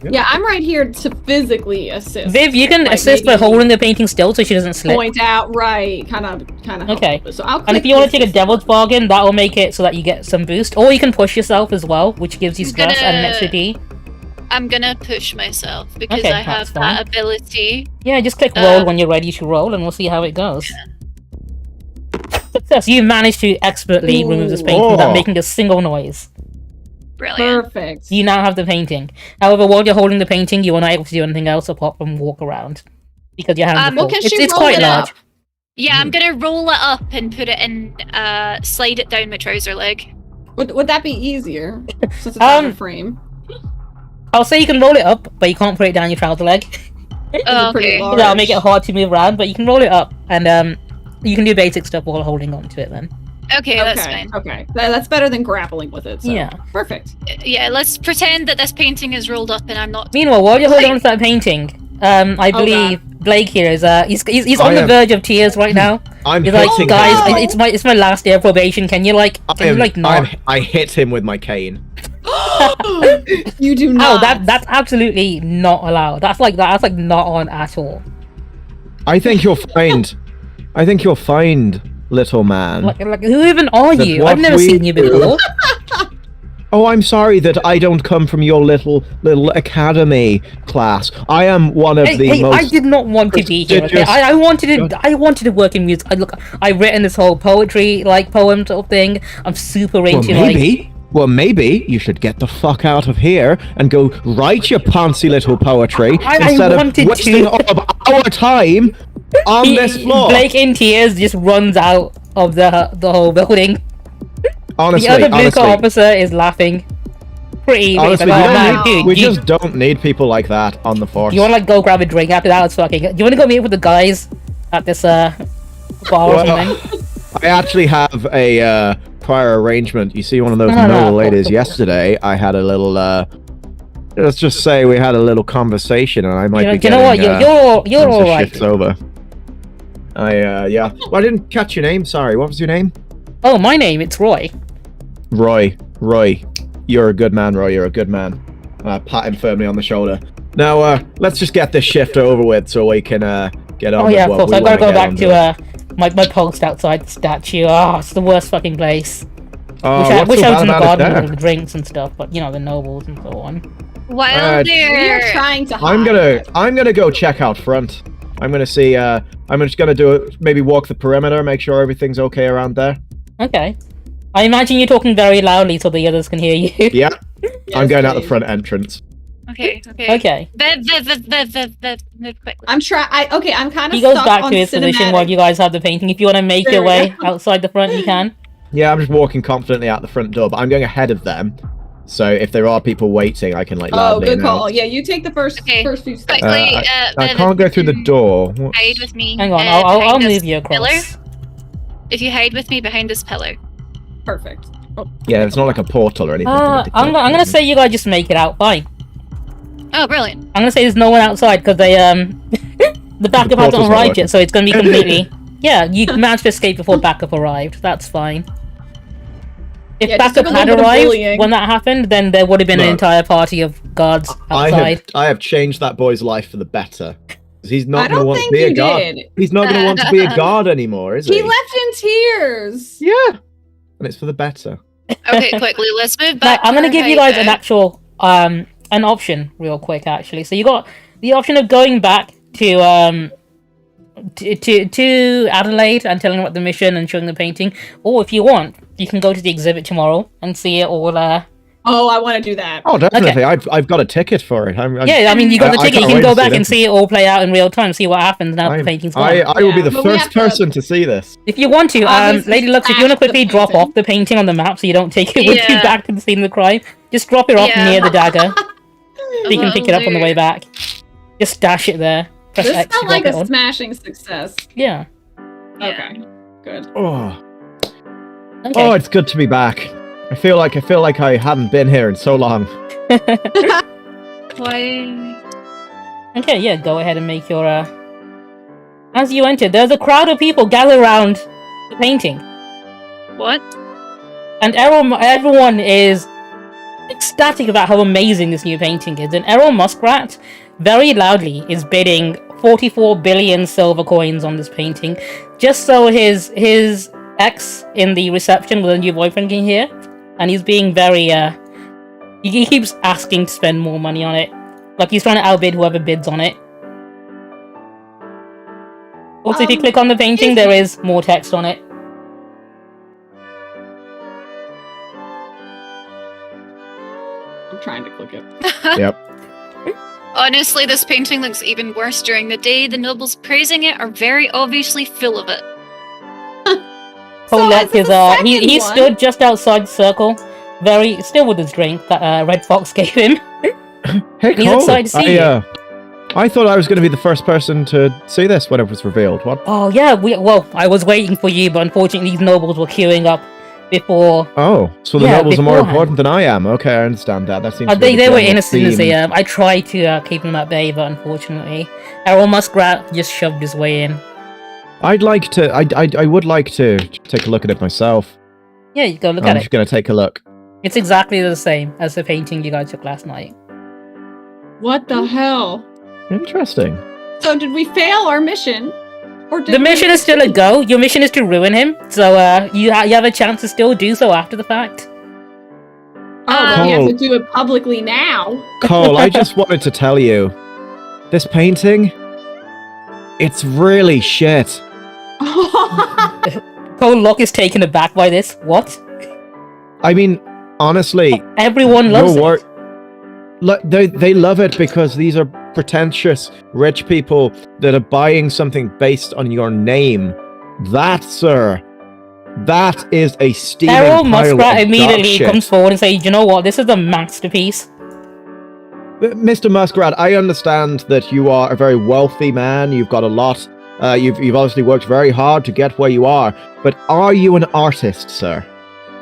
Yeah, I'm right here to physically assist. Viv, you can assist by holding the painting still so she doesn't slip. Point out, right? Kind of. Okay. So I'll and if you want to take a devil's bargain, that will make it so that you get some boost, or you can push yourself as well, which gives you stress and an extra D. I'm gonna push myself because Okay, I have that ability. Yeah, just click roll when you're ready to roll, and we'll see how it goes. Success! You managed to expertly remove this painting without making a single noise. Brilliant. Perfect. You now have the painting. However, while you're holding the painting, you are not able to do anything else apart from walk around because your hands are full. It's quite large. Yeah, I'm gonna roll it up and put it in. Slide it down my trouser leg. Would that be easier since it's out of frame? I'll say you can roll it up, but you can't put it down your trouser leg. Okay. That'll make it hard to move around, but you can roll it up, and you can do basic stuff while holding on to it then. Okay, that's fine. Okay, that's better than grappling with it. So. Yeah. Perfect. Yeah, let's pretend that this painting is rolled up and I'm not. Meanwhile, while you're holding on to that painting, I believe Blake here is he's on the verge of tears right now. He's like, guys, it's my last day of probation. Can you not? I hit him with my cane. You do not. Oh, that's absolutely not allowed. That's not on at all. I think you'll find. Little man. Like who even are you? I've never seen you before. Oh, I'm sorry that I don't come from your little academy class. I am one of the most. I did not want to be here. Okay? I wanted to work in music. I've written this whole poetry poem sort of thing. I'm super into Well, maybe you should get the fuck out of here and go write your pantsy little poetry instead of wasting all of our time on this floor. Blake in tears just runs out of the whole building. Honestly, the other blue car officer is laughing. Pretty. Honestly, we just don't need people like that on the force. You want to go grab a drink after that? It's fucking. Do you want to go meet with the guys at this bar or something? I actually have a prior arrangement. You see, one of those noble ladies yesterday. I had a little. Let's just say we had a little conversation, and I might be getting. You know what? You're all right. Shifts over. Yeah. Well, I didn't catch your name. Sorry. What was your name? Oh, my name. It's Roy. Roy. You're a good man, Roy. You're a good man. I pat him firmly on the shoulder. Now, let's just get this shift over with so we can get on. Oh yeah, of course. I've got to go back to my post outside the statue. Oh, it's the worst fucking place. I wish I was in the garden with all the drinks and stuff, but the nobles and so on. While they're trying to hide. I'm gonna go check out front. I'm gonna see. I'm just gonna maybe walk the perimeter, make sure everything's okay around there. Okay. I imagine you're talking very loudly so the others can hear you. Yeah. I'm going out the front entrance. Okay. I'm trying. I'm kind of. He goes back to his position while you guys have the painting. If you want to make your way outside the front, you can. Yeah, I'm just walking confidently out the front door, but I'm going ahead of them. So if there are people waiting, I can loudly announce. Good call. Yeah, you take the first few steps. Quickly, I can't go through the door. Hide with me. Hang on, I'll move you across. Pillar. If you hide with me behind this pillar. Perfect. Oh. Yeah, it's not like a portal or anything. I'm gonna say you guys just make it out. Fine. Oh, brilliant. I'm gonna say there's no one outside because they the backup hasn't arrived yet, so it's gonna be completely. Yeah, you managed to escape before backup arrived. That's fine. If backup had arrived when that happened, then there would have been an entire party of guards outside. I have changed that boy's life for the better. He's not going to want to be a guard. He's not going to want to be a guard anymore, is he? He left in tears. Yeah. And it's for the better. Okay, quickly, let's move back. I'm going to give you guys an actual an option real quick, actually. So you got the option of going back to to Adelaide and telling them about the mission and showing the painting. Or if you want, you can go to the exhibit tomorrow and see it all. Oh, I want to do that. Oh, definitely. Okay. I've got a ticket for it. Yeah, I mean, you got the ticket. You can go back and see it all play out in real time, see what happens now the painting's gone. I will be the first person to see this. If you want to, Lady Luxe, if you want to quickly drop off the painting on the map so you don't take it with you back to the scene of the crime, just drop it off near the dagger so you can pick it up on the way back. Just stash it there. Press This X felt like a smashing success. Yeah. Okay, good. Oh, it's good to be back. I feel like I haven't been here in so long. Why? Okay, yeah, go ahead and make your As you enter, there's a crowd of people gathered around the painting. What? And everyone is ecstatic about how amazing this new painting is. And Errol Muskrat very loudly is bidding 44 billion silver coins on this painting, just so his ex in the reception with a new boyfriend can hear. And he's being very, he keeps asking to spend more money on it. Like, he's trying to outbid whoever bids on it. Also, if you click on the painting, there is more text on it. I'm trying to click it. Yep. Honestly, this painting looks even worse during the day. The nobles praising it are very obviously full of it. Cole Locke is he stood just outside the circle, still with his drink that Red Fox gave him. Hey, Cole, he's excited to see you. I thought I was going to be the first person to see this when it was revealed. What? Oh yeah, I was waiting for you, but unfortunately these nobles were queuing up before. Oh, so the nobles are more important than I am. Okay, I understand that. That seems. They were innocent as I tried to keep them at bay, but unfortunately, Errol Muskrat just shoved his way in. I would like to take a look at it myself. Yeah, you go look at it. I'm just going to take a look. It's exactly the same as the painting you guys took last night. What the hell? Interesting. So did we fail our mission? Or did the mission is still a go. Your mission is to ruin him, so you have a chance to still do so after the fact. Oh, we have to do it publicly now. Cole, I just wanted to tell you, this painting, it's really shit. Cole Locke is taken aback by this. What? I mean, honestly, everyone loves it. They love it because these are pretentious rich people that are buying something based on your name. That, sir, that is a steaming Errol pile Muskrat of immediately dog comes forward and says, "You know what? This is a masterpiece." Mr. Muskrat, I understand that you are a very wealthy man. You've got a lot. You've obviously worked very hard to get where you are. But are you an artist, sir?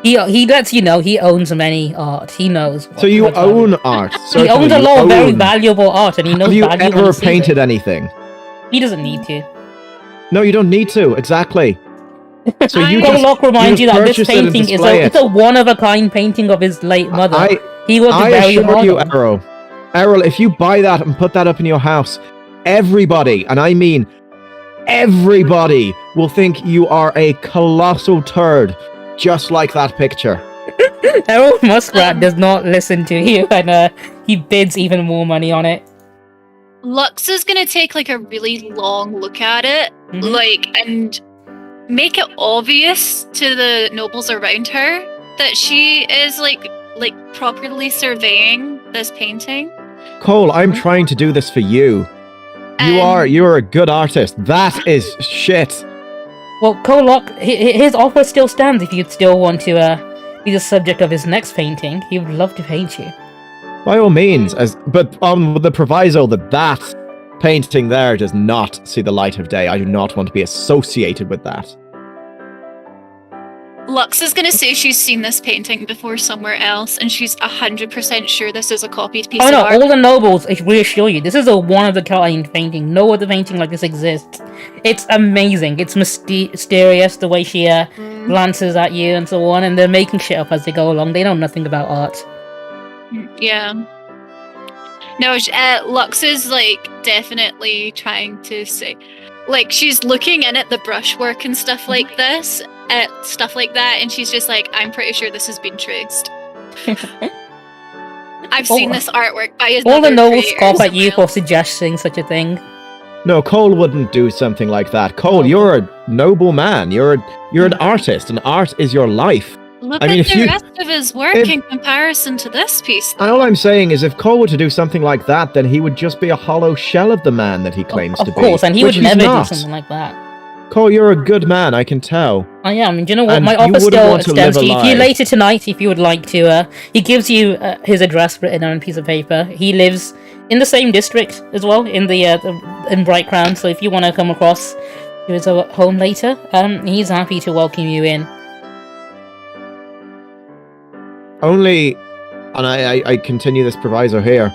He lets you know he owns many art. He knows. So you own art. He owns a lot of very valuable art, and he knows. Have you ever painted anything? He doesn't need to. No, you don't need to. Exactly. So Cole Locke reminds you that this painting is a one-of-a-kind painting of his late mother. He was very assure you, Errol, if you buy that and put that up in your house, everybody, and I mean everybody, will think you are a colossal turd, just like that picture. Errol Muskrat does not listen to you, and he bids even more money on it. Lux is gonna take like a really long look at it, and make it obvious to the nobles around her that she is like properly surveying this painting. Cole, I'm trying to do this for you. You're a good artist. That is shit. Well, Cole Locke, his offer still stands if you'd still want to be the subject of his next painting. He would love to paint you. By all means, but on the proviso that painting there does not see the light of day. I do not want to be associated with that. Lux is going to say she's seen this painting before somewhere else, and she's 100% sure this is a copied piece of art. All the nobles reassure you, this is a one-of-a-kind painting. No other painting like this exists. It's amazing. It's mysterious, the way she glances at you and so on, and they're making shit up as they go along. They know nothing about art. Yeah. No, Lux is, definitely trying to say... she's looking in at the brushwork and stuff like this, stuff like that, and she's just like, I'm pretty sure this has been traced. I've seen this artwork by another all the nobles creator scoff at you for suggesting such a thing. No, Cole wouldn't do something like that. Cole, you're a noble man. You're an artist, and art is your life. Look at the rest of his work in comparison to this piece. All I'm saying is, if Cole were to do something like that, then he would just be a hollow shell of the man that he claims to be. Of course, and he would never do something like that. Cole, you're a good man, I can tell. I am. Do you know what? My offer still extends to you. If you later tonight, if you would like to, he gives you his address written on a piece of paper. He lives in the same district as well, in in Bright Crown. So if you want to come across to his home later, he's happy to welcome you in. Only, and I continue this proviso here.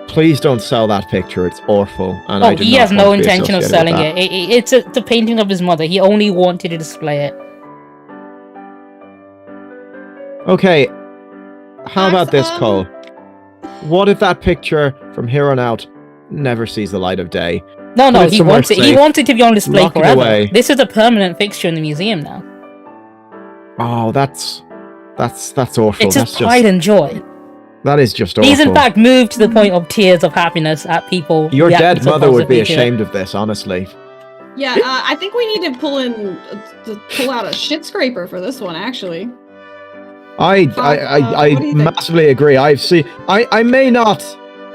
Please don't sell that picture. It's awful. And he has no intention of selling it. It's a painting of his mother. He only wanted to display it. Okay. How about this, Cole? What if that picture from here on out never sees the light of day? No, he wants it. He wants it to be on display forever. This is a permanent fixture in the museum now. Oh, that's awful. It's just pride and joy. That is just awful. He's in fact moved to the point of tears of happiness at people. Your dead mother would be ashamed of this, honestly. Yeah, I think we need to pull out a shit scraper for this one, actually. I massively agree. I may not.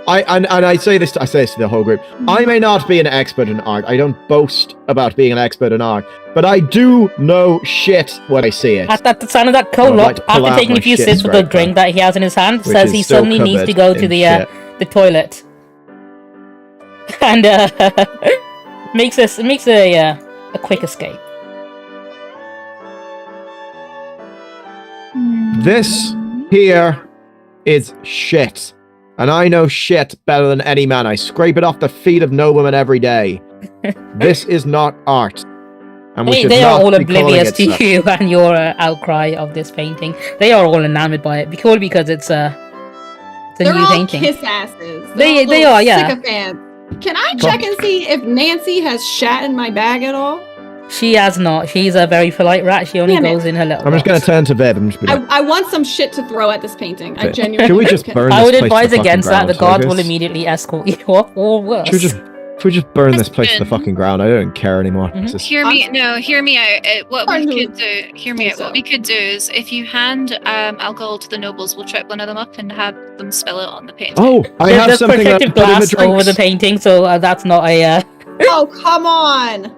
I say this to the whole group. I may not be an expert in art. I don't boast about being an expert in art, but I do know shit when I see it. At the sound of that, Cole Locke, after taking a few sips of the drink that he has in his hand, says he suddenly needs to go to the toilet, and makes a quick escape. This here is shit. And I know shit better than any man. I scrape it off the feet of noblemen every day. This is not art. And they are all oblivious to you and your outcry of this painting. They are all enamored by it, purely because it's a new painting. They're all kiss asses. They are, yeah. Sycophants. Can I check and see if Nancy has shat in my bag at all? She has not. She's a very polite rat. She only goes in her little I'm just going to turn to Viv. I want some shit to throw at this painting. I genuinely. Should we just burn this I would place advise to the against fucking that. The guards will immediately escort you off, or worse. Should we just burn this place to the fucking ground? I don't care anymore. Mm-hmm. Hear me out. What we could do is, if you hand alcohol to the nobles, we'll trip one of them up and have them spill it on the painting. Oh, I have There's something protective glass over the painting, so that's not a. Oh, come on!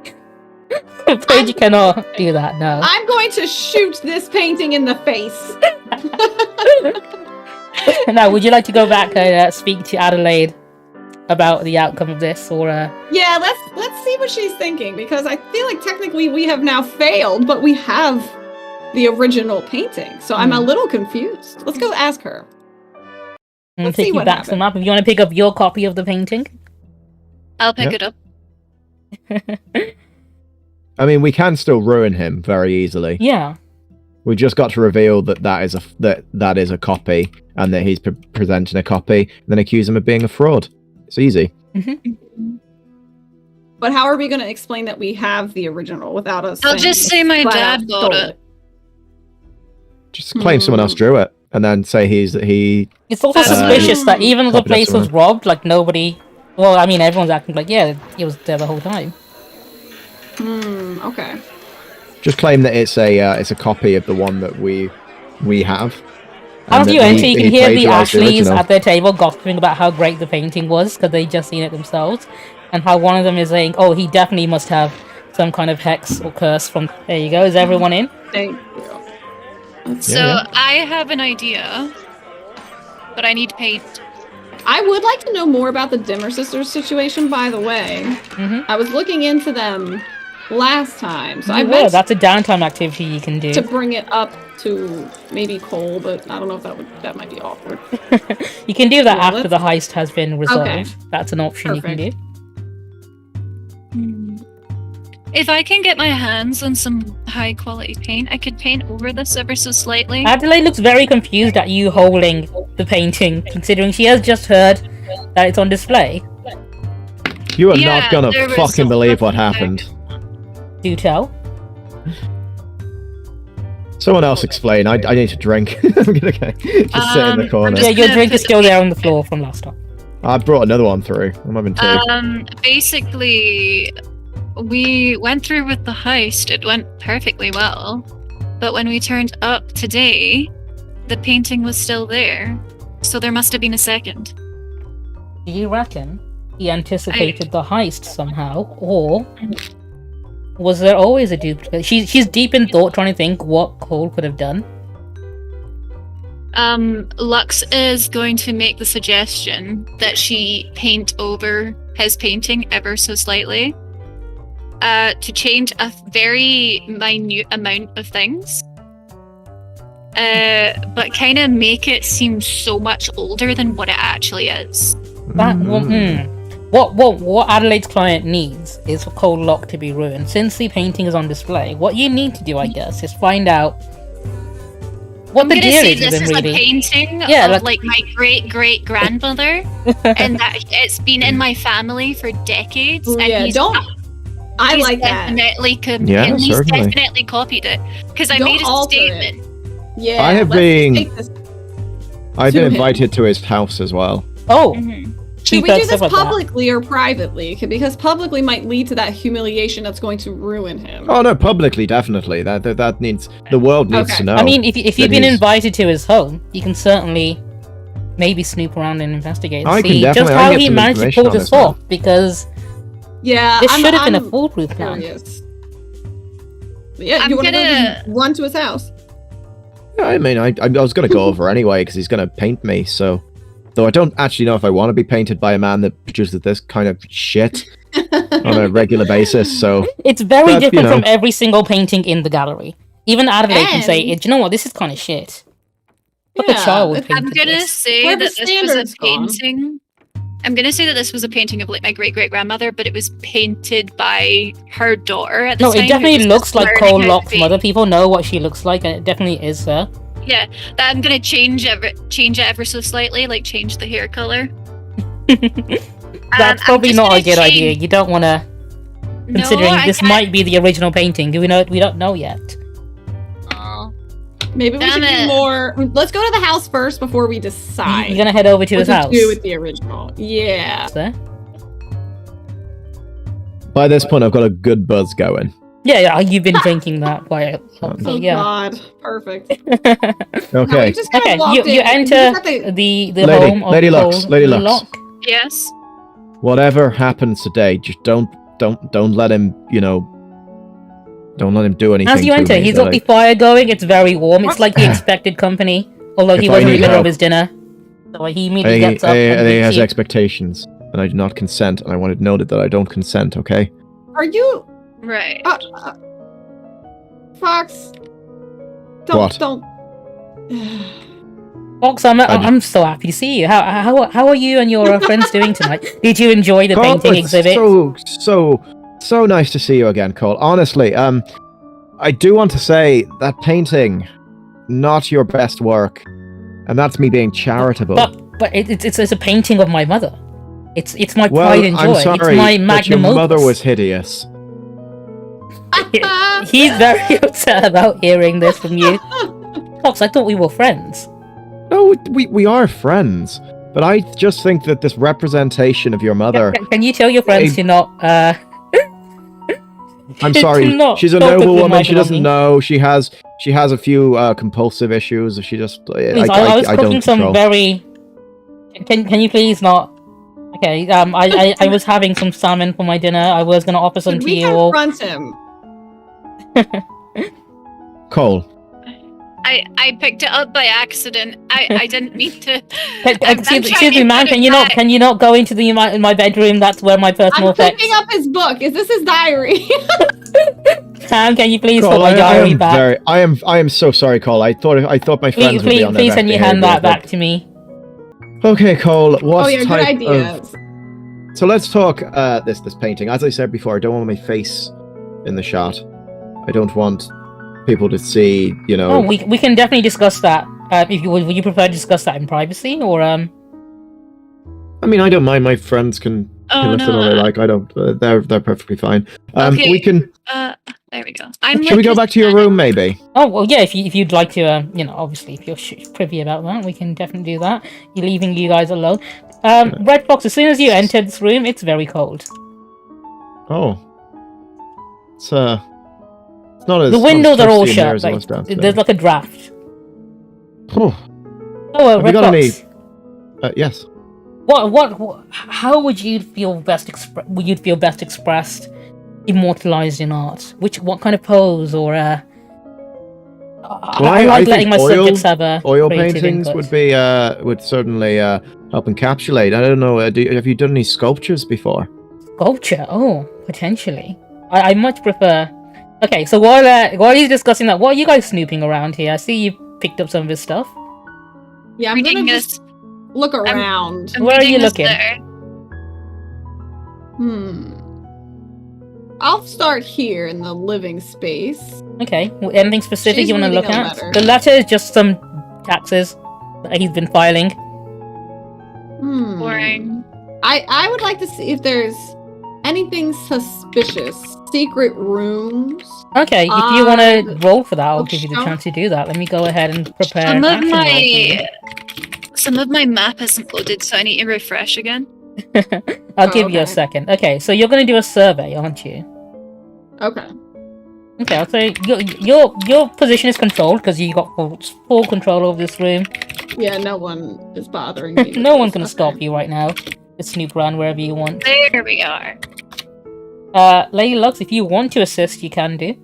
I'm afraid you cannot do that, no. I'm going to shoot this painting in the face. Now, would you like to go back and speak to Adelaide about the outcome of this, or? Yeah, let's see what she's thinking, because I feel like technically we have now failed, but we have the original painting, so I'm a little confused. Let's go ask her. Let's take you back some up. If you want to pick up your copy of the painting, I'll pick it up. I mean, we can still ruin him very easily. Yeah. We just got to reveal that is a copy, and that he's presenting a copy, and then accuse him of being a fraud. It's easy. Mm-hmm. But how are we going to explain that we have the original without us? I'll just say my dad bought it. Just claim someone else drew it, and then say he. It's also suspicious that even though the place was robbed, like nobody. Well, I mean, everyone's acting like, yeah, he was there the whole time. Okay. Just claim that it's a copy of the one that we have. As you enter, you can hear the Ashleys at their table gossiping about how great the painting was, because they just seen it themselves, and how one of them is saying, "Oh, he definitely must have some kind of hex or curse from." There you go. Is everyone in? Thank you. So I have an idea, but I need paint. I would like to know more about the Dimmer Sisters situation, by the way. Mm-hmm. I was looking into them last time, so that's a downtime activity you can do to bring it up to maybe Cole, but I don't know if that might be awkward. You can do that after the heist has been resolved. Okay. That's an option you can do. If I can get my hands on some high quality paint, I could paint over this ever so slightly. Adelaide looks very confused at you holding the painting, considering she has just heard that it's on display. You are not gonna fucking believe what happened. Do tell. Someone else explain. I need to drink. I'm gonna just sit in the corner. Yeah, your drink is still there on the floor from last time. I brought another one through. I'm having two. Basically, we went through with the heist. It went perfectly well. But when we turned up today, the painting was still there. So there must have been a second. Do you reckon he anticipated the heist somehow? Or was there always a duplicate? She's deep in thought trying to think what Cole could have done. Lux is going to make the suggestion that she paint over his painting ever so slightly. To change a very minute amount of things. But kind of make it seem so much older than what it actually is. What Adelaide's client needs is for Cole Locke to be ruined. Since the painting is on display, what you need to do, I guess, is find out what the deal is. This is a painting of like my great grandmother, and that it's been in my family for decades. Ooh, and yeah, he's definitely copied it because I made a statement. Yeah, I've been invited to his house as well. Oh. Should we do this publicly or privately? Because publicly might lead to that humiliation that's going to ruin him. Oh no, publicly definitely. That needs the world needs to know. I mean, if you've been invited to his home, you can certainly maybe snoop around and investigate and see just how he managed to pull this off. Because this should have been a foolproof plan. Yeah, you want to run to his house? Yeah, I mean, I was going to go over anyway because he's going to paint me. So, though I don't actually know if I want to be painted by a man that produces this kind of shit on a regular basis. So it's very different from every single painting in the gallery. Even Adelaide can say, "Do you know what? This is kind of shit." Look, a child would paint I'm gonna say that this was a painting. I'm gonna say that this was a painting of like my great grandmother, but it was painted by her daughter at the time. No, it definitely looks like Cole Locke's mother. People know what she looks like, and it definitely is her. Yeah, I'm gonna change it ever so slightly, like change the hair color. That's probably not a good idea. You don't want to, considering this might be the original painting. We don't know yet. Maybe we should do more. Let's go to the house first before we decide. You're gonna head over to his house. Do with the original. Yeah. By this point, I've got a good buzz going. Yeah, you've been drinking that quite a lot. Oh God, perfect. Okay. You enter the home of Lady Luxe. Lady Luxe. Yes. Whatever happens today, just don't let him. Don't let him do anything. As you enter, he's got the fire going. It's very warm. It's like the expected company. Although he was in the middle of his dinner, so he immediately gets up. And he has expectations, and I do not consent. And I want it noted that I don't consent. Okay. Are you right? Fox. Don't. Fox, I'm so happy to see you. How are you and your friends doing tonight? Did you enjoy the painting exhibit? So nice to see you again, Cole. Honestly, I do want to say that painting, not your best work, and that's me being charitable. But it's a painting of my mother. It's my pride and joy. I'm sorry, it's my magnum your mother opus. was hideous. He's very upset about hearing this from you. Fox, I thought we were friends. No, we are friends. But I just think that this representation of your mother... Can you tell your friends to not... I'm sorry, she's a noble woman, she doesn't know, she has a few compulsive issues, she just... Please, I was cooking some very... Can you please not... Okay, I was having some salmon for my dinner, I was going to offer some to you all. Confront him? Cole. I picked it up by accident. I didn't mean to. Excuse me, man. Can you not go into my bedroom? That's where my personal effects. I'm picking up his book. Is this his diary? Sam, can you please put my diary back? I am so sorry, Cole. I thought my friends would be on their Please, can you hand that back to me? Okay, Cole. Good ideas. So let's talk this painting. As I said before, I don't want my face in the shot. I don't want people to see, Oh, we can definitely discuss that. If you would you prefer to discuss that in privacy, or I mean, I don't mind. My friends can listen all they like. I don't. They're perfectly fine. Okay. We can. There we go. Should we go back to your room, maybe? Oh well, yeah. If you'd like to, obviously, if you're privy about that, we can definitely do that. You're leaving you guys alone. Red Fox, as soon as you enter this room, it's very cold. Oh. It's not as... The windows are all toasty in here shut. as it was There's like a draft. Oh. Oh, Have you Red got Fox. any... Yes. How would you feel best expressed, immortalized in art? What kind of pose or I like letting my subjects have a oil creative paintings input. would certainly help encapsulate. I don't know. Have you done any sculptures before? Sculpture? Oh, potentially. I much prefer. Okay, so while he's discussing that, what are you guys snooping around here? I see you picked up some of his stuff. Yeah, I'm gonna just look around. Where are you looking? I'll start here in the living space. Okay. Anything specific you want to look at? Letter. The letter is just some taxes that he's been filing. Boring. I would like to see if there's anything suspicious. Secret rooms. Okay, if you want to roll for that, I'll give you the chance to do that. Let me go ahead and prepare. Some of my map isn't loaded, so I need to refresh again. I'll give you a second. Okay, so you're going to do a survey, aren't you? Okay. Okay, I'll say your position is controlled because you got full control over this room. Yeah, no one is bothering me. No one's going to stop you right now. Just snoop around wherever you want. There we are. Lady Luxe, if you want to assist, you can do.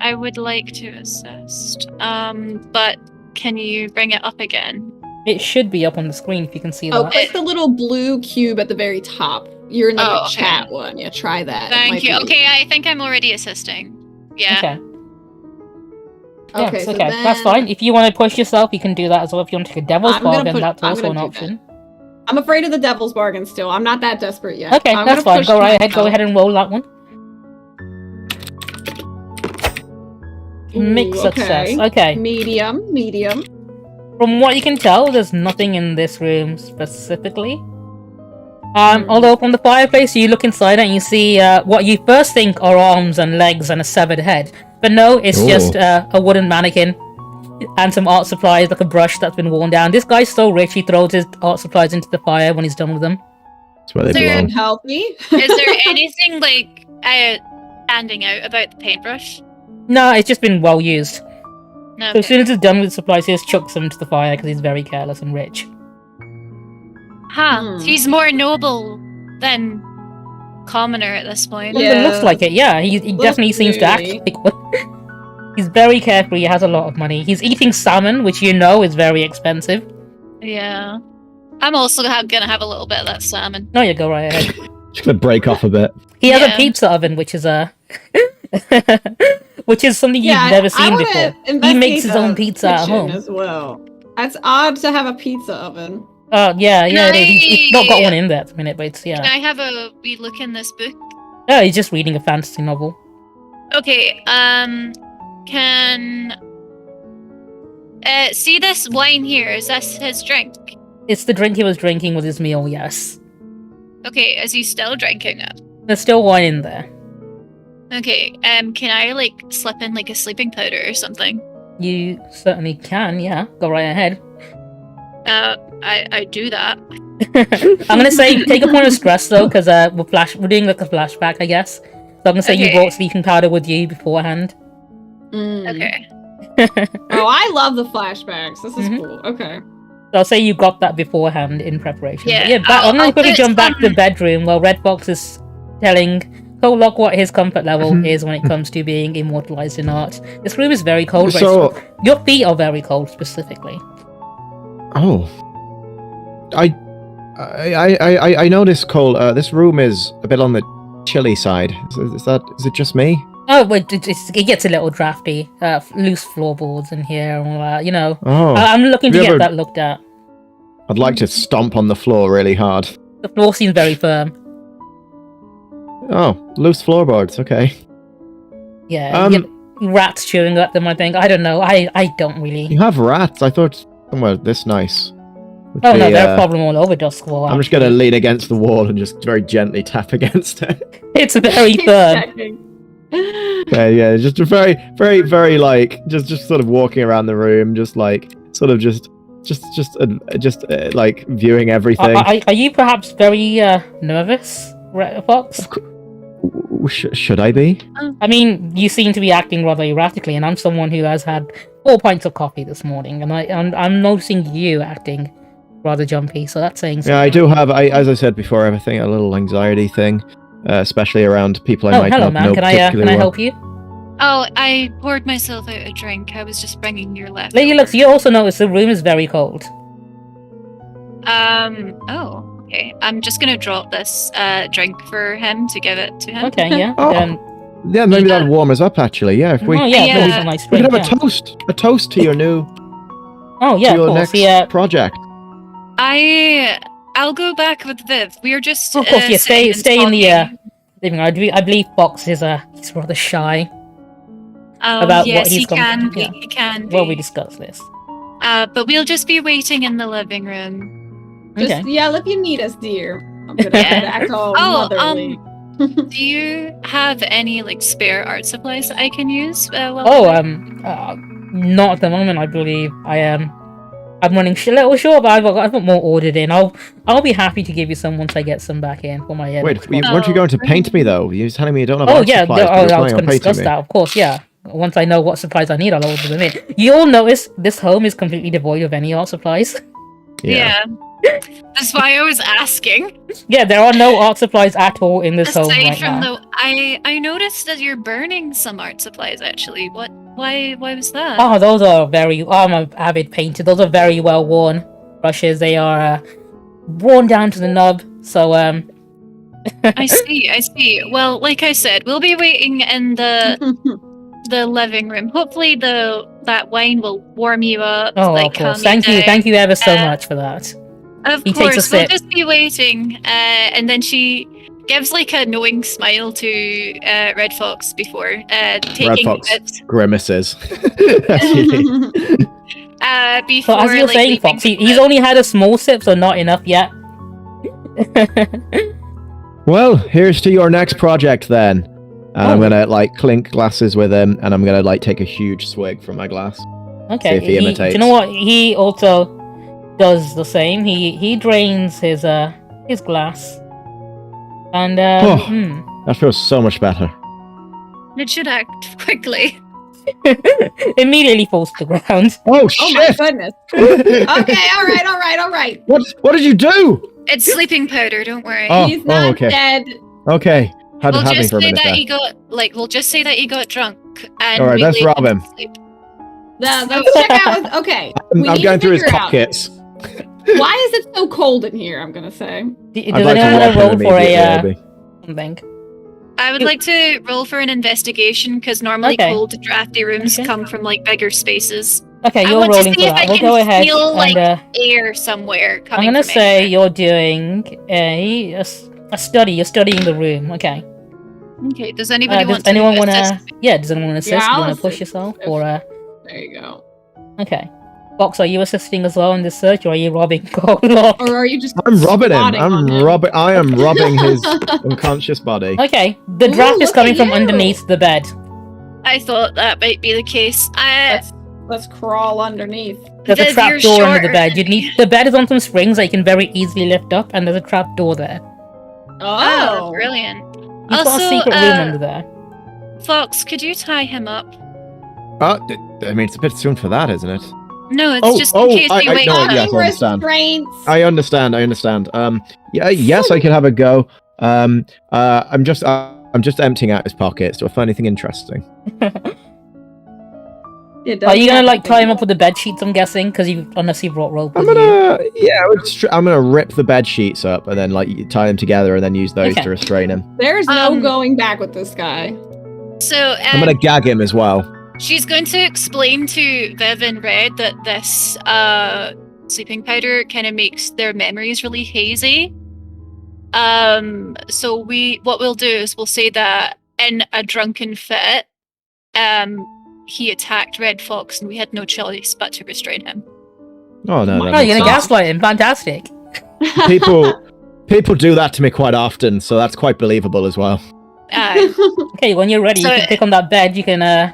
I would like to assist. But can you bring it up again? It should be up on the screen if you can see that. Oh, it's the little blue cube at the very top. You're in the chat one. Yeah, try that. Thank you. Okay, I think I'm already assisting. Yeah. Okay. Okay, so okay, then... that's fine. If you want to push yourself, you can do that as well. If you want to take a devil's bargain, that's also an option. I'm afraid of the devil's bargain still. I'm not that desperate yet. Okay, that's fine. Go right ahead. Go ahead and roll that one. Mixed success. Okay. Medium. From what you can tell, there's nothing in this room specifically. Although from the fireplace, you look inside and you see what you first think are arms and legs and a severed head. But no, it's just a wooden mannequin and some art supplies, like a brush that's been worn down. This guy's so rich, he throws his art supplies into the fire when he's done with them. That's where they belong. Healthy. Is there anything like standing out about the paintbrush? No, it's just been well used. No. So as soon as he's done with the supplies, he just chucks them into the fire because he's very careless and rich. He's more noble than commoner at this point. Yeah. It looks like it, yeah. He definitely seems to act like one. He's very carefree, he has a lot of money. He's eating salmon, which you know is very expensive. Yeah. I'm also gonna have a little bit of that salmon. No, you go right ahead. Just gonna break off a bit. He has a pizza oven, which is which is something you've never seen before. He makes his own pizza at home as well. That's odd to have a pizza oven. Yeah, it is. He's not got one in there at the minute, but it's, Can I have a wee look in this book? Yeah, he's just reading a fantasy novel. Okay, can... see this wine here, is this his drink? It's the drink he was drinking with his meal, yes. Okay, is he still drinking it? There's still wine in there. Okay, can I, like, slip in, like, a sleeping powder or something? You certainly can, yeah. Go right ahead. I do that. I'm gonna say, take a point of stress, though, because we're doing, like, a flashback, I guess. So I'm gonna say you brought sleeping powder with you beforehand. Okay. Oh, I love the flashbacks. This is cool. Okay. So I'll say you got that beforehand in preparation. Yeah, I'm gonna quickly jump back to the bedroom while Red Fox is telling Cole Locke what his comfort level is when it comes to being immortalized in art. This room is very cold. So your feet are very cold, specifically. Oh, I noticed, Cole. This room is a bit on the chilly side. Is it just me? Oh, but it gets a little drafty. Loose floorboards in here and all that, you know. Oh, I'm looking to get that looked at. I'd like to stomp on the floor really hard. The floor seems very firm. Oh, loose floorboards, okay. Yeah, rats chewing at them, I think. I don't know. I don't really... You have rats? I thought somewhere this nice. No, they're a problem all over Doskvol. I'm just going to lean against the wall and just very gently tap against it. It's very firm. Yeah, just very, very, very, like, just sort of walking around the room, just like, sort of just like viewing everything. Are you perhaps very nervous, Fox? Should I be? I mean, you seem to be acting rather erratically, and I'm someone who has had 4 pints of coffee this morning, and I'm noticing you acting rather jumpy. So that's saying something. Yeah, I do have. As I said before, I think a little anxiety thing, especially around people I might hello, not man. know Can particularly I well. help you? Oh, I poured myself out a drink. I was just bringing your left. Lady Luxe, you also notice the room is very cold. Oh, okay. I'm just gonna drop this drink for him to give it to him. Okay, yeah. Oh. Yeah, maybe that'll warm us up. Actually, yeah. If we, oh yeah, Yeah. it's a nice we drink. could have a toast to your new, Oh yeah, to of your course. next project. I'll go back with Viv. We're just Of course, yeah. sitting Stay and in the talking. living room. I believe Fox is he's rather shy. Oh, about yes, what he's he can gonna- be. yeah. He can be. Well, we discussed this. But we'll just be waiting in the living room. Just Okay. yell if you need us, dear. I'm gonna act all Oh, motherly. Do you have any like spare art supplies that I can use? While Oh, I'm not at the moment. I believe I'm running a little short, but I've got more ordered in. I'll be happy to give you some once I get some back in for my. Wait, next one. weren't you going to paint me though? You're telling me you don't have Oh art yeah, supplies, but I you're was planning on going to painting discuss me. that. Of course, yeah. Once I know what supplies I need, I'll order them in. You'll notice this home is completely devoid of any art supplies. yeah. That's why I was asking. Yeah, there are no art supplies at all in this home Aside right from now. I noticed that you're burning some art supplies. Actually, why was that? Oh, those are very. I'm an avid painter. Those are very well worn brushes. They are worn down to the nub. So I see. Well, like I said, we'll be waiting in the living room. Hopefully, that wine will warm you up. Oh, like, of course. calm Thank you. down. Thank you ever so much for that. Of He takes a course, we'll sip. just be waiting. And then she gives like a knowing smile to Red Fox before taking Red Fox it. grimaces. Before, So as you're like, saying, leaving Fox, the he's bed. only had a small sip, so not enough yet. Well, here's to your next project then. And I'm gonna like clink glasses with him, and I'm gonna like take a huge swig from my glass. Okay. See if he Do imitates. you know what? He also does the same. He drains his glass, and That feels so much better. It should act quickly. immediately falls to the ground. Oh Oh my shit! goodness. Okay, all right. What did you do? It's sleeping powder. Don't worry. Oh, He's not okay. dead. Okay, had We'll to have me just for a say minute that there. he got we'll just say that he got drunk and All right, we let's leave rob to him. sleep. Let's check out. Okay. we I'm need going to through his figure out, pockets. Why is it so cold in here? I'm gonna say. Does I'd like to anyone rob want to roll him for immediately, maybe. something? I would like to roll for an investigation because normally Okay. cold, drafty rooms Okay. come from like bigger spaces. Okay, I you're want to rolling see for if that. I We'll can go ahead feel, like, and Air somewhere I'm coming. gonna from say anywhere. you're doing a study. You're studying the room. Okay. Okay. Does anybody Does want to anyone want to? assist? Yeah. Does anyone want to assist? Yeah, Do you I'll want to push assist yourself, if- or There you go. okay? Fox, are you assisting as well in this search, or are you robbing Cole Locke? Or are you just? I'm robbing him. squatting on him? I am robbing his unconscious body. Okay, the Ooh, draft is look coming at from you. underneath the bed. I thought that might be the case. Let's crawl underneath. There's a Viv, trap you're door under the shorter bed. than You me. need the bed is on some springs that you can very easily lift up, and there's a trap door there. Oh, Brilliant. You've got a Also, secret room under there. Fox, could you tie him up? I mean, it's a bit soon for that, isn't it? No, it's just in case you wake no, up. yes, I understand. Restraints. I understand. Yeah, yes, I can have a go. I'm just emptying out his pockets. Do I find anything interesting? Are you gonna like tie him up with the bed sheets? I'm guessing because unless you brought rope. I'm with you. gonna, I'm gonna rip the bed sheets up and then like tie them together and then use those Okay. to restrain him. There's no going back with this guy. So I'm gonna gag him as well. she's going to explain to Viv and Red that this sleeping powder kind of makes their memories really hazy. So what we'll do is we'll say that in a drunken fit, he attacked Red Fox and we had no choice but to restrain him. Oh no, that Oh, you're makes gonna sense. gaslight him. Fantastic. People do that to me quite often, so that's quite believable as well. Okay, when you're ready, So you can pick on that bed. You can Yeah,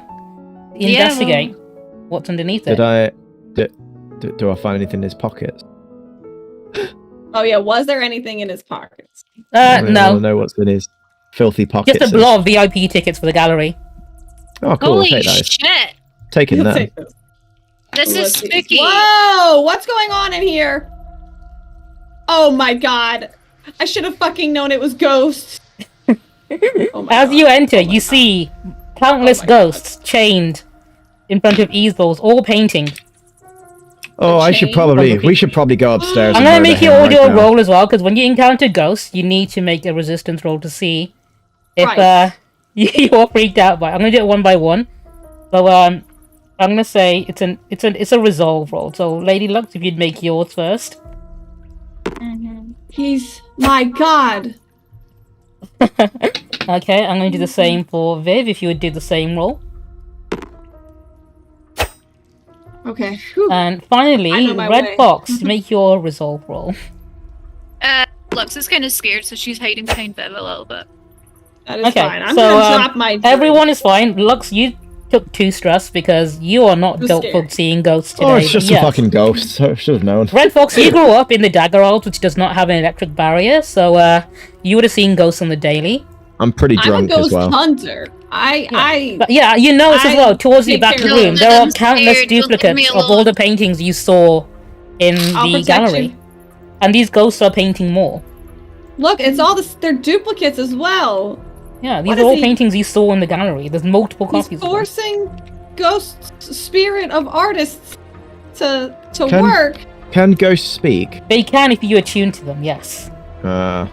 investigate what's underneath it. Do I find anything in his pockets? Oh yeah, was there anything in his pockets? No. I know what's in his filthy pockets. Just a blob of VIP tickets for the gallery. Oh, cool. Holy I'll take those. shit! Taking them. This is spooky. Whoa! What's going on in here? Oh my god! I should have fucking known it was ghosts. As you enter, you see countless ghosts chained in front of easels, all painting. Oh, we should probably go upstairs. I'm gonna make you all do a roll as well, because when you encounter ghosts, you need to make a resistance roll to see if you're freaked out by. I'm gonna do it one by one. So I'm gonna say it's a resolve roll. So Lady Luxe, if you'd make yours first. He's my god. Okay, I'm gonna do the same for Viv. If you would do the same roll. Okay. And finally, Red Fox, make your resolve roll. Lux is kind of scared, so she's hiding behind Viv a little bit. That is fine. I'm gonna drop my. Everyone is fine. Lux, you took 2 stress because you are not built for seeing ghosts today. Oh, it's just a fucking ghost. I should have known. Red Fox, you grew up in the Dagger Isles, which does not have an electric barrier, so you would have seen ghosts on the daily. I'm pretty drunk as well. I'm a ghost hunter. But yeah, you notice as well, towards the back of the room, there are countless duplicates of all the paintings you saw in the gallery. And these ghosts are painting more. Look, it's all they're duplicates as well. Yeah, these are all paintings you saw in the gallery. There's multiple copies. He's forcing ghost spirit of artists to work. Can ghosts speak? They can if you attune to them, yes. I'm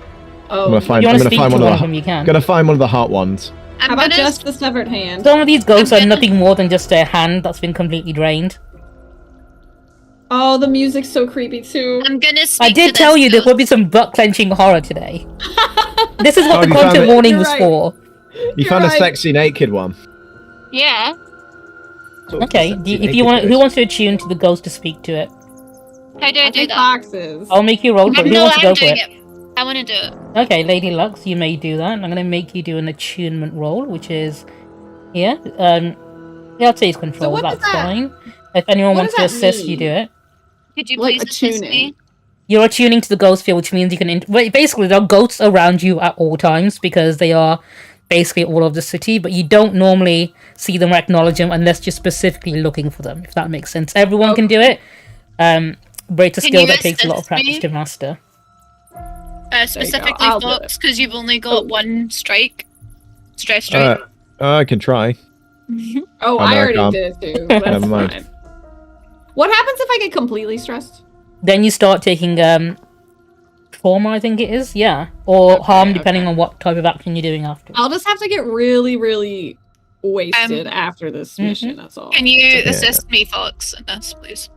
gonna find one of the hot ones. How about just the severed hand? Some of these ghosts are nothing more than just a hand that's been completely drained. Oh, the music's so creepy too. I'm gonna speak I did tell you there would be some butt-clenching horror today. This is what the content warning was for. You found a sexy naked one. Yeah. Okay, if you want, who wants to attune to the ghost to speak to it? How do I do that? Boxes. I'll make you roll for it. Who wants to go for it? I want to do it. Okay, Lady Luxe, you may do that. I'm going to make you do an attunement roll, which is here. Yeah, I'll say it's control. So that's fine. If anyone wants to assist, you do it. Could you please assist me? You're attuning to the ghost field, which means you can... basically, there are ghosts around you at all times because they are basically all over the city, but you don't normally see them or acknowledge them unless you're specifically looking for them, if that makes sense. Everyone can do it, but it's a skill that takes a lot of practice to master. Specifically Fox, because you've only got one strike. Stress strike. I can try. I already did it too. That's fine. What happens if I get completely stressed? Then you start taking trauma, I think it is, yeah, or harm, depending on what type of action you're doing after. I'll just have to get really, really wasted after this mission. That's all. Can you assist me, Fox, in this, please?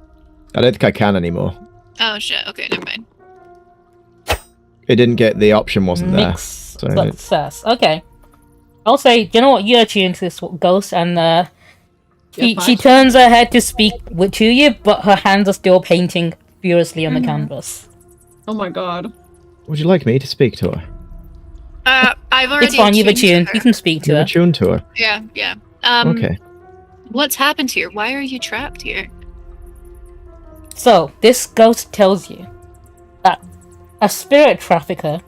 I don't think I can anymore. Oh shit! Okay, never mind. It didn't get the option, wasn't there? Success. Okay. I'll say, you know what? You're attuned to this ghost, and she turns her head to speak to you, but her hands are still painting furiously on the canvas. Oh my god. Would you like me to speak to her? I've already. It's fine. You've attuned. You can speak to her. Attuned to her. Yeah. Okay. What's happened here? Why are you trapped here? So this ghost tells you that a spirit trafficker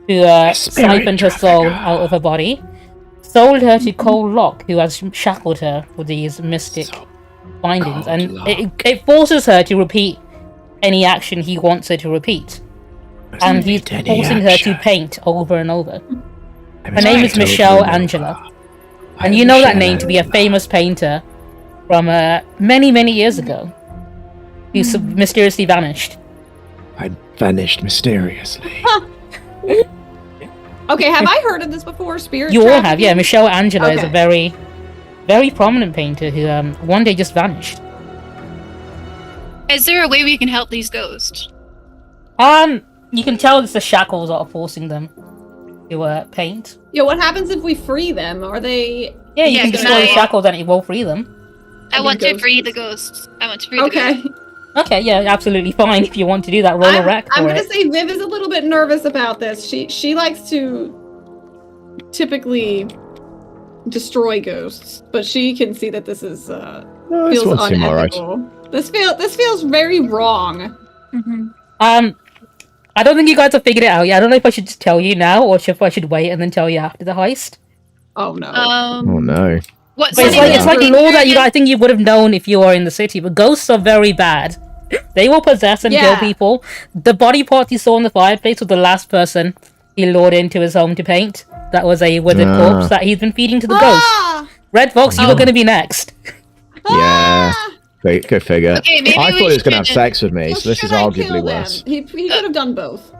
who siphoned her soul out of her body sold her to Cole Locke, who has shackled her with these mystic bindings, and it forces her to repeat any action he wants her to repeat. And he's forcing her to paint over and over. Her name is Michelle Angela. And you know that name to be a famous painter from many, many years ago, who mysteriously vanished. I vanished mysteriously. Okay, have I heard of this before? Spirit You all trafficking? have, yeah. Michelle Angela is a very, very prominent painter who one day just vanished. Is there a way we can help these ghosts? You can tell it's the shackles that are forcing them to paint. Yeah, what happens if we free them? Are they... Yeah, you can destroy the shackles and it will free them. I want to free the ghosts. I want to free the ghosts. Okay, yeah, absolutely fine if you want to do that. Roll a rec for I'm gonna say Viv is a little bit nervous about this. She likes to typically destroy ghosts, but she can see that this is No, this one seems alright. This feels very wrong. Mm-hmm. I don't think you guys have figured it out yet. I don't know if I should just tell you now, or if I should wait and then tell you after the heist. Oh no. Oh no. What's But it's like law that I think you would have known if you were in the city, but ghosts are very bad. They will possess and kill people. The body parts you saw in the fireplace was the last person he lured into his home to paint. That was a withered corpse that he's been feeding to the ghost. Red Fox, you were going to be next. Yeah. Go figure. Okay, maybe I thought he was going to have sex with me, so this is arguably worse. He could have done both.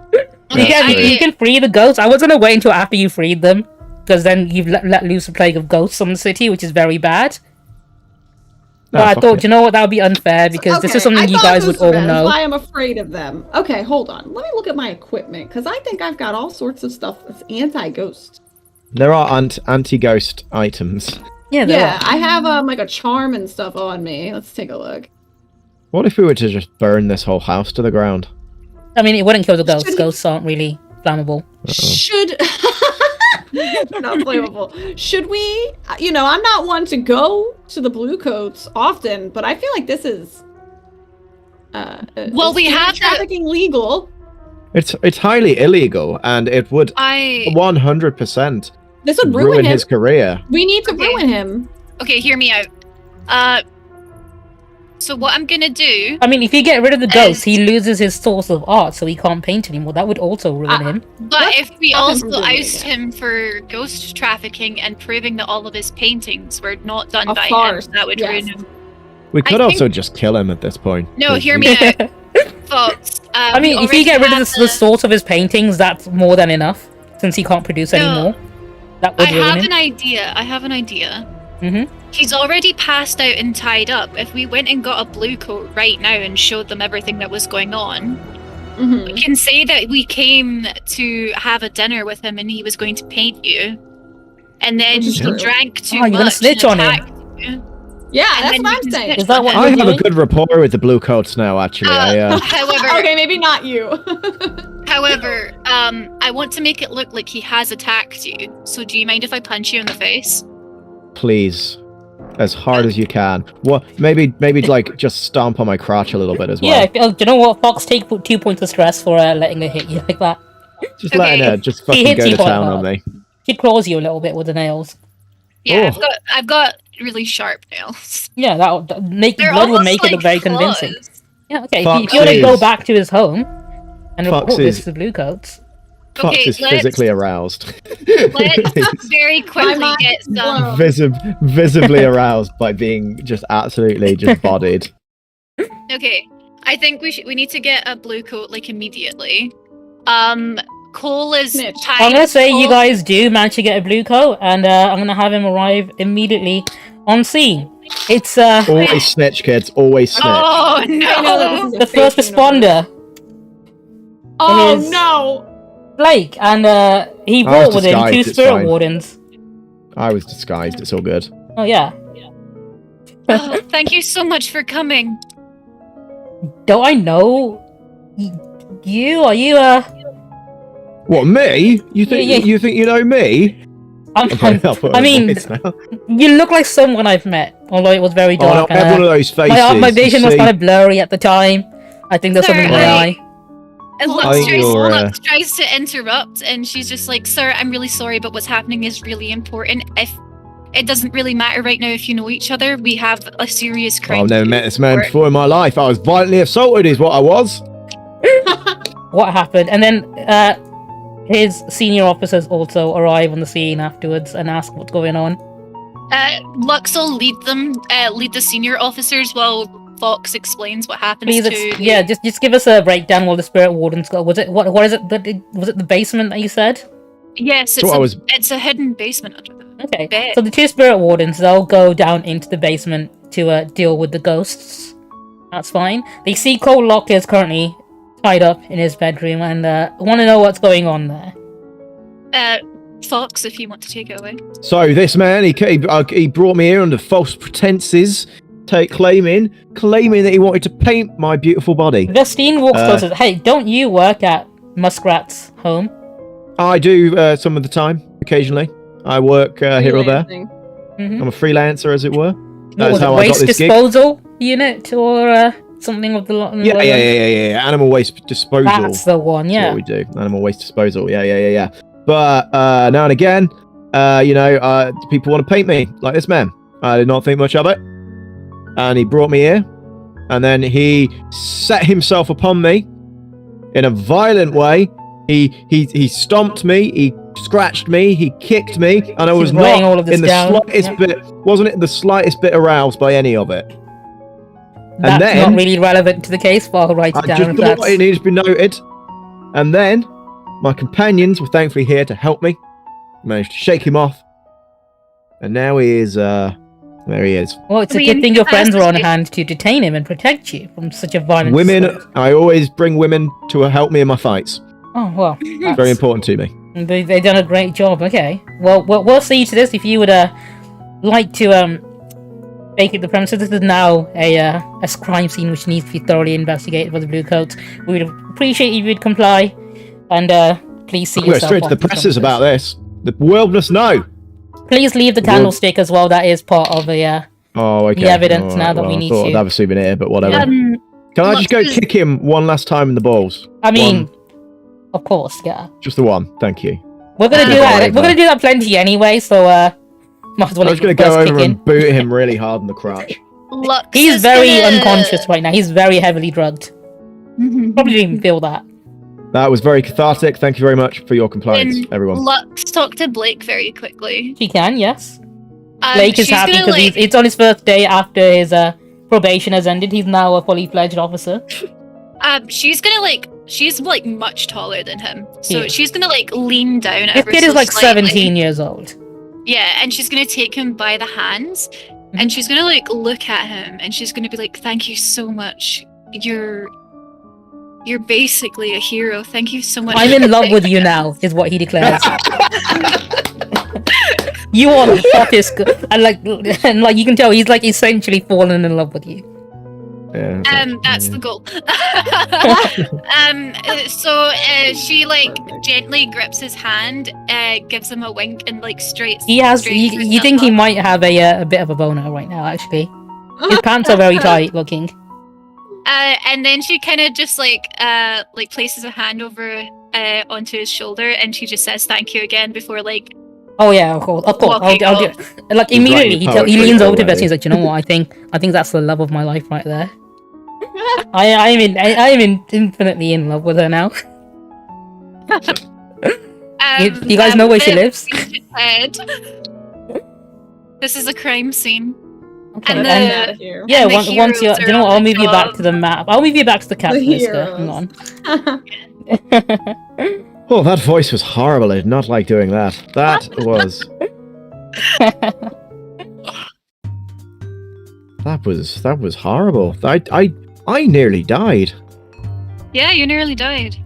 You can free the ghosts. I was going to wait until after you freed them, because then you've let loose a plague of ghosts on the city, which is very bad. But I thought, you know what, that would be unfair, because this is something you guys would all know. Why I'm afraid of them. Okay, hold on. Let me look at my equipment, because I think I've got all sorts of stuff that's anti-ghost. There are anti-ghost items. Yeah, I have like a charm and stuff on me. Let's take a look. What if we were to just burn this whole house to the ground? I mean, it wouldn't kill the ghosts. Ghosts aren't really flammable. Should... They're not flammable. Should we... I'm not one to go to the Blue Coats often, but I feel like this is... well, we have trafficking legal. It's highly illegal, and it would 100%... This would ruin his career. We need to ruin him. Okay, hear me out. So what I'm gonna do... I mean, if you get rid of the ghost, he loses his source of art, so he can't paint anymore. That would also ruin him. But if we also oust him for ghost trafficking and proving that all of his paintings were not done by him, that would ruin him. We could also just kill him at this point. No, hear me out, Fox. I mean, if you get rid of the source of his paintings, that's more than enough, since he can't produce anymore. That would ruin him. I have an idea. He's already passed out and tied up. If we went and got a blue coat right now and showed them everything that was going on, we can say that we came to have a dinner with him and he was going to paint you. And then he drank too much. You're gonna snitch on him. Yeah, that's what I'm saying. Is that what I have a good rapport with the Blue Coats now, actually. However, okay, maybe not you. However, I want to make it look like he has attacked you. So do you mind if I punch you in the face? Please. As hard as you can. What? Maybe like just stomp on my crotch a little bit as well. Yeah, do you know what? Fox, take 2 points of stress for letting her hit you like that. Just letting her just fucking go to town on me. She claws you a little bit with the nails. Yeah, I've got really sharp nails. Yeah, that make blood would make it look very convincing. Yeah, okay. If you want to go back to his home and report this to the Blue Coats. Fox is physically aroused. Let's very quickly get some... visibly aroused by being just absolutely just bodied. Okay, I think we need to get a blue coat, like, immediately. Cole is tied. I'm gonna say you guys do manage to get a blue coat, and I'm gonna have him arrive immediately on scene. It's always snitch, kids. Always snitch. Oh no! The first responder. Oh no! Blake, and he brought with him 2 spirit wardens. I was disguised. It's all good. Oh yeah. Oh, thank you so much for coming. Do I know you? Are you What, me? You think you think you know me? I mean, you look like someone I've met, although it was very dark. Oh, no, one of those faces. My vision was kind of blurry at the time. I think there's something in my eye. And Lux tries to interrupt, and she's just like, "Sir, I'm really sorry, but what's happening is really important. If it doesn't really matter right now if you know each other, we have a serious crime." I've never met this man before in my life. I was violently assaulted is what I was. What happened? And then his senior officers also arrive on the scene afterwards and ask what's going on. Lux will lead the senior officers while Fox explains what happens. Just give us a breakdown while the spirit wardens go. Was it what is it? Was it the basement that you said? Yes, it's a hidden basement under the bed. So the 2 spirit wardens, they'll go down into the basement to deal with the ghosts. That's fine. They see Cole Locke is currently tied up in his bedroom and want to know what's going on there. Fox, if you want to take it away. So this man, he brought me here under false pretenses, claiming that he wanted to paint my beautiful body. Vestine walks closer. Hey, don't you work at Muskrat's home? I do some of the time, occasionally. I work here or there. I'm a freelancer, as it were. That's how I got waste this gig. disposal unit or something of the lot. Yeah. Animal waste disposal. That's the one. Yeah. That's what we do. Animal waste disposal. Yeah. But now and again, people want to paint me like this man. I did not think much of it, and he brought me here, and then he set himself upon me in a violent way. He stomped me. He scratched me. He kicked me, and I was not in the slightest bit. Wasn't it the slightest bit aroused by any of it? That's and then, not really relevant to the case, but I'll write it down. I just thought it needs to be noted. And then my companions were thankfully here to help me. Managed to shake him off, and now he is. There he is. Well, it's a good thing your friends were on hand to detain him and protect you from such a violent. Women, I always bring women to help me in my fights. Oh well, it's very important to me. They've done a great job. Okay, well, we'll see to this. If you would like to vacate the premises, this is now a crime scene which needs to be thoroughly investigated by the Bluecoats. We would appreciate if you would comply, and please see yourself. Go straight to the presses about this. The world must know. Please leave the candlestick as well. That is part of the evidence now that we need to. I'd have a souvenir, but whatever. Can I just go kick him one last time in the balls? I mean, of course, yeah. Just the one. Thank you. We're gonna do that. We're gonna do that plenty anyway. So might as well. I'm just gonna go over and boot him really hard in the crotch. He's very unconscious right now. He's very heavily drugged. Probably didn't even feel that. That was very cathartic. Thank you very much for your compliance, everyone. Lux talk to Blake very quickly. She can, yes. Blake is happy because it's on his first day after his probation has ended. He's now a fully fledged officer. She's much taller than him, so she's gonna lean down. This kid is 17 years old. Yeah, and she's gonna take him by the hands, and she's gonna look at him, and she's gonna be like, "Thank you so much. You're basically a hero. Thank you so much." I'm in love with you now, is what he declares. You are the hottest, and you can tell he's essentially fallen in love with you. Yeah, that's the goal. So she gently grips his hand, gives him a wink, and straight. You think he might have a bit of a boner right now? Actually, his pants are very tight looking. And then she kind of just places a hand over onto his shoulder, and she just says thank you again before Oh yeah, of course. I'll do it. Immediately he leans over to Bessie and he's like, you know what? I think that's the love of my life right there. I am infinitely in love with her now. You guys know where she lives? This is a crime scene. Okay, once you're, you know what? I'll move you back to the map. I'll move you back to the cat poster. Hang on. Oh, that voice was horrible. I did not like doing that. That was. that was horrible. I nearly died. Yeah, you nearly died.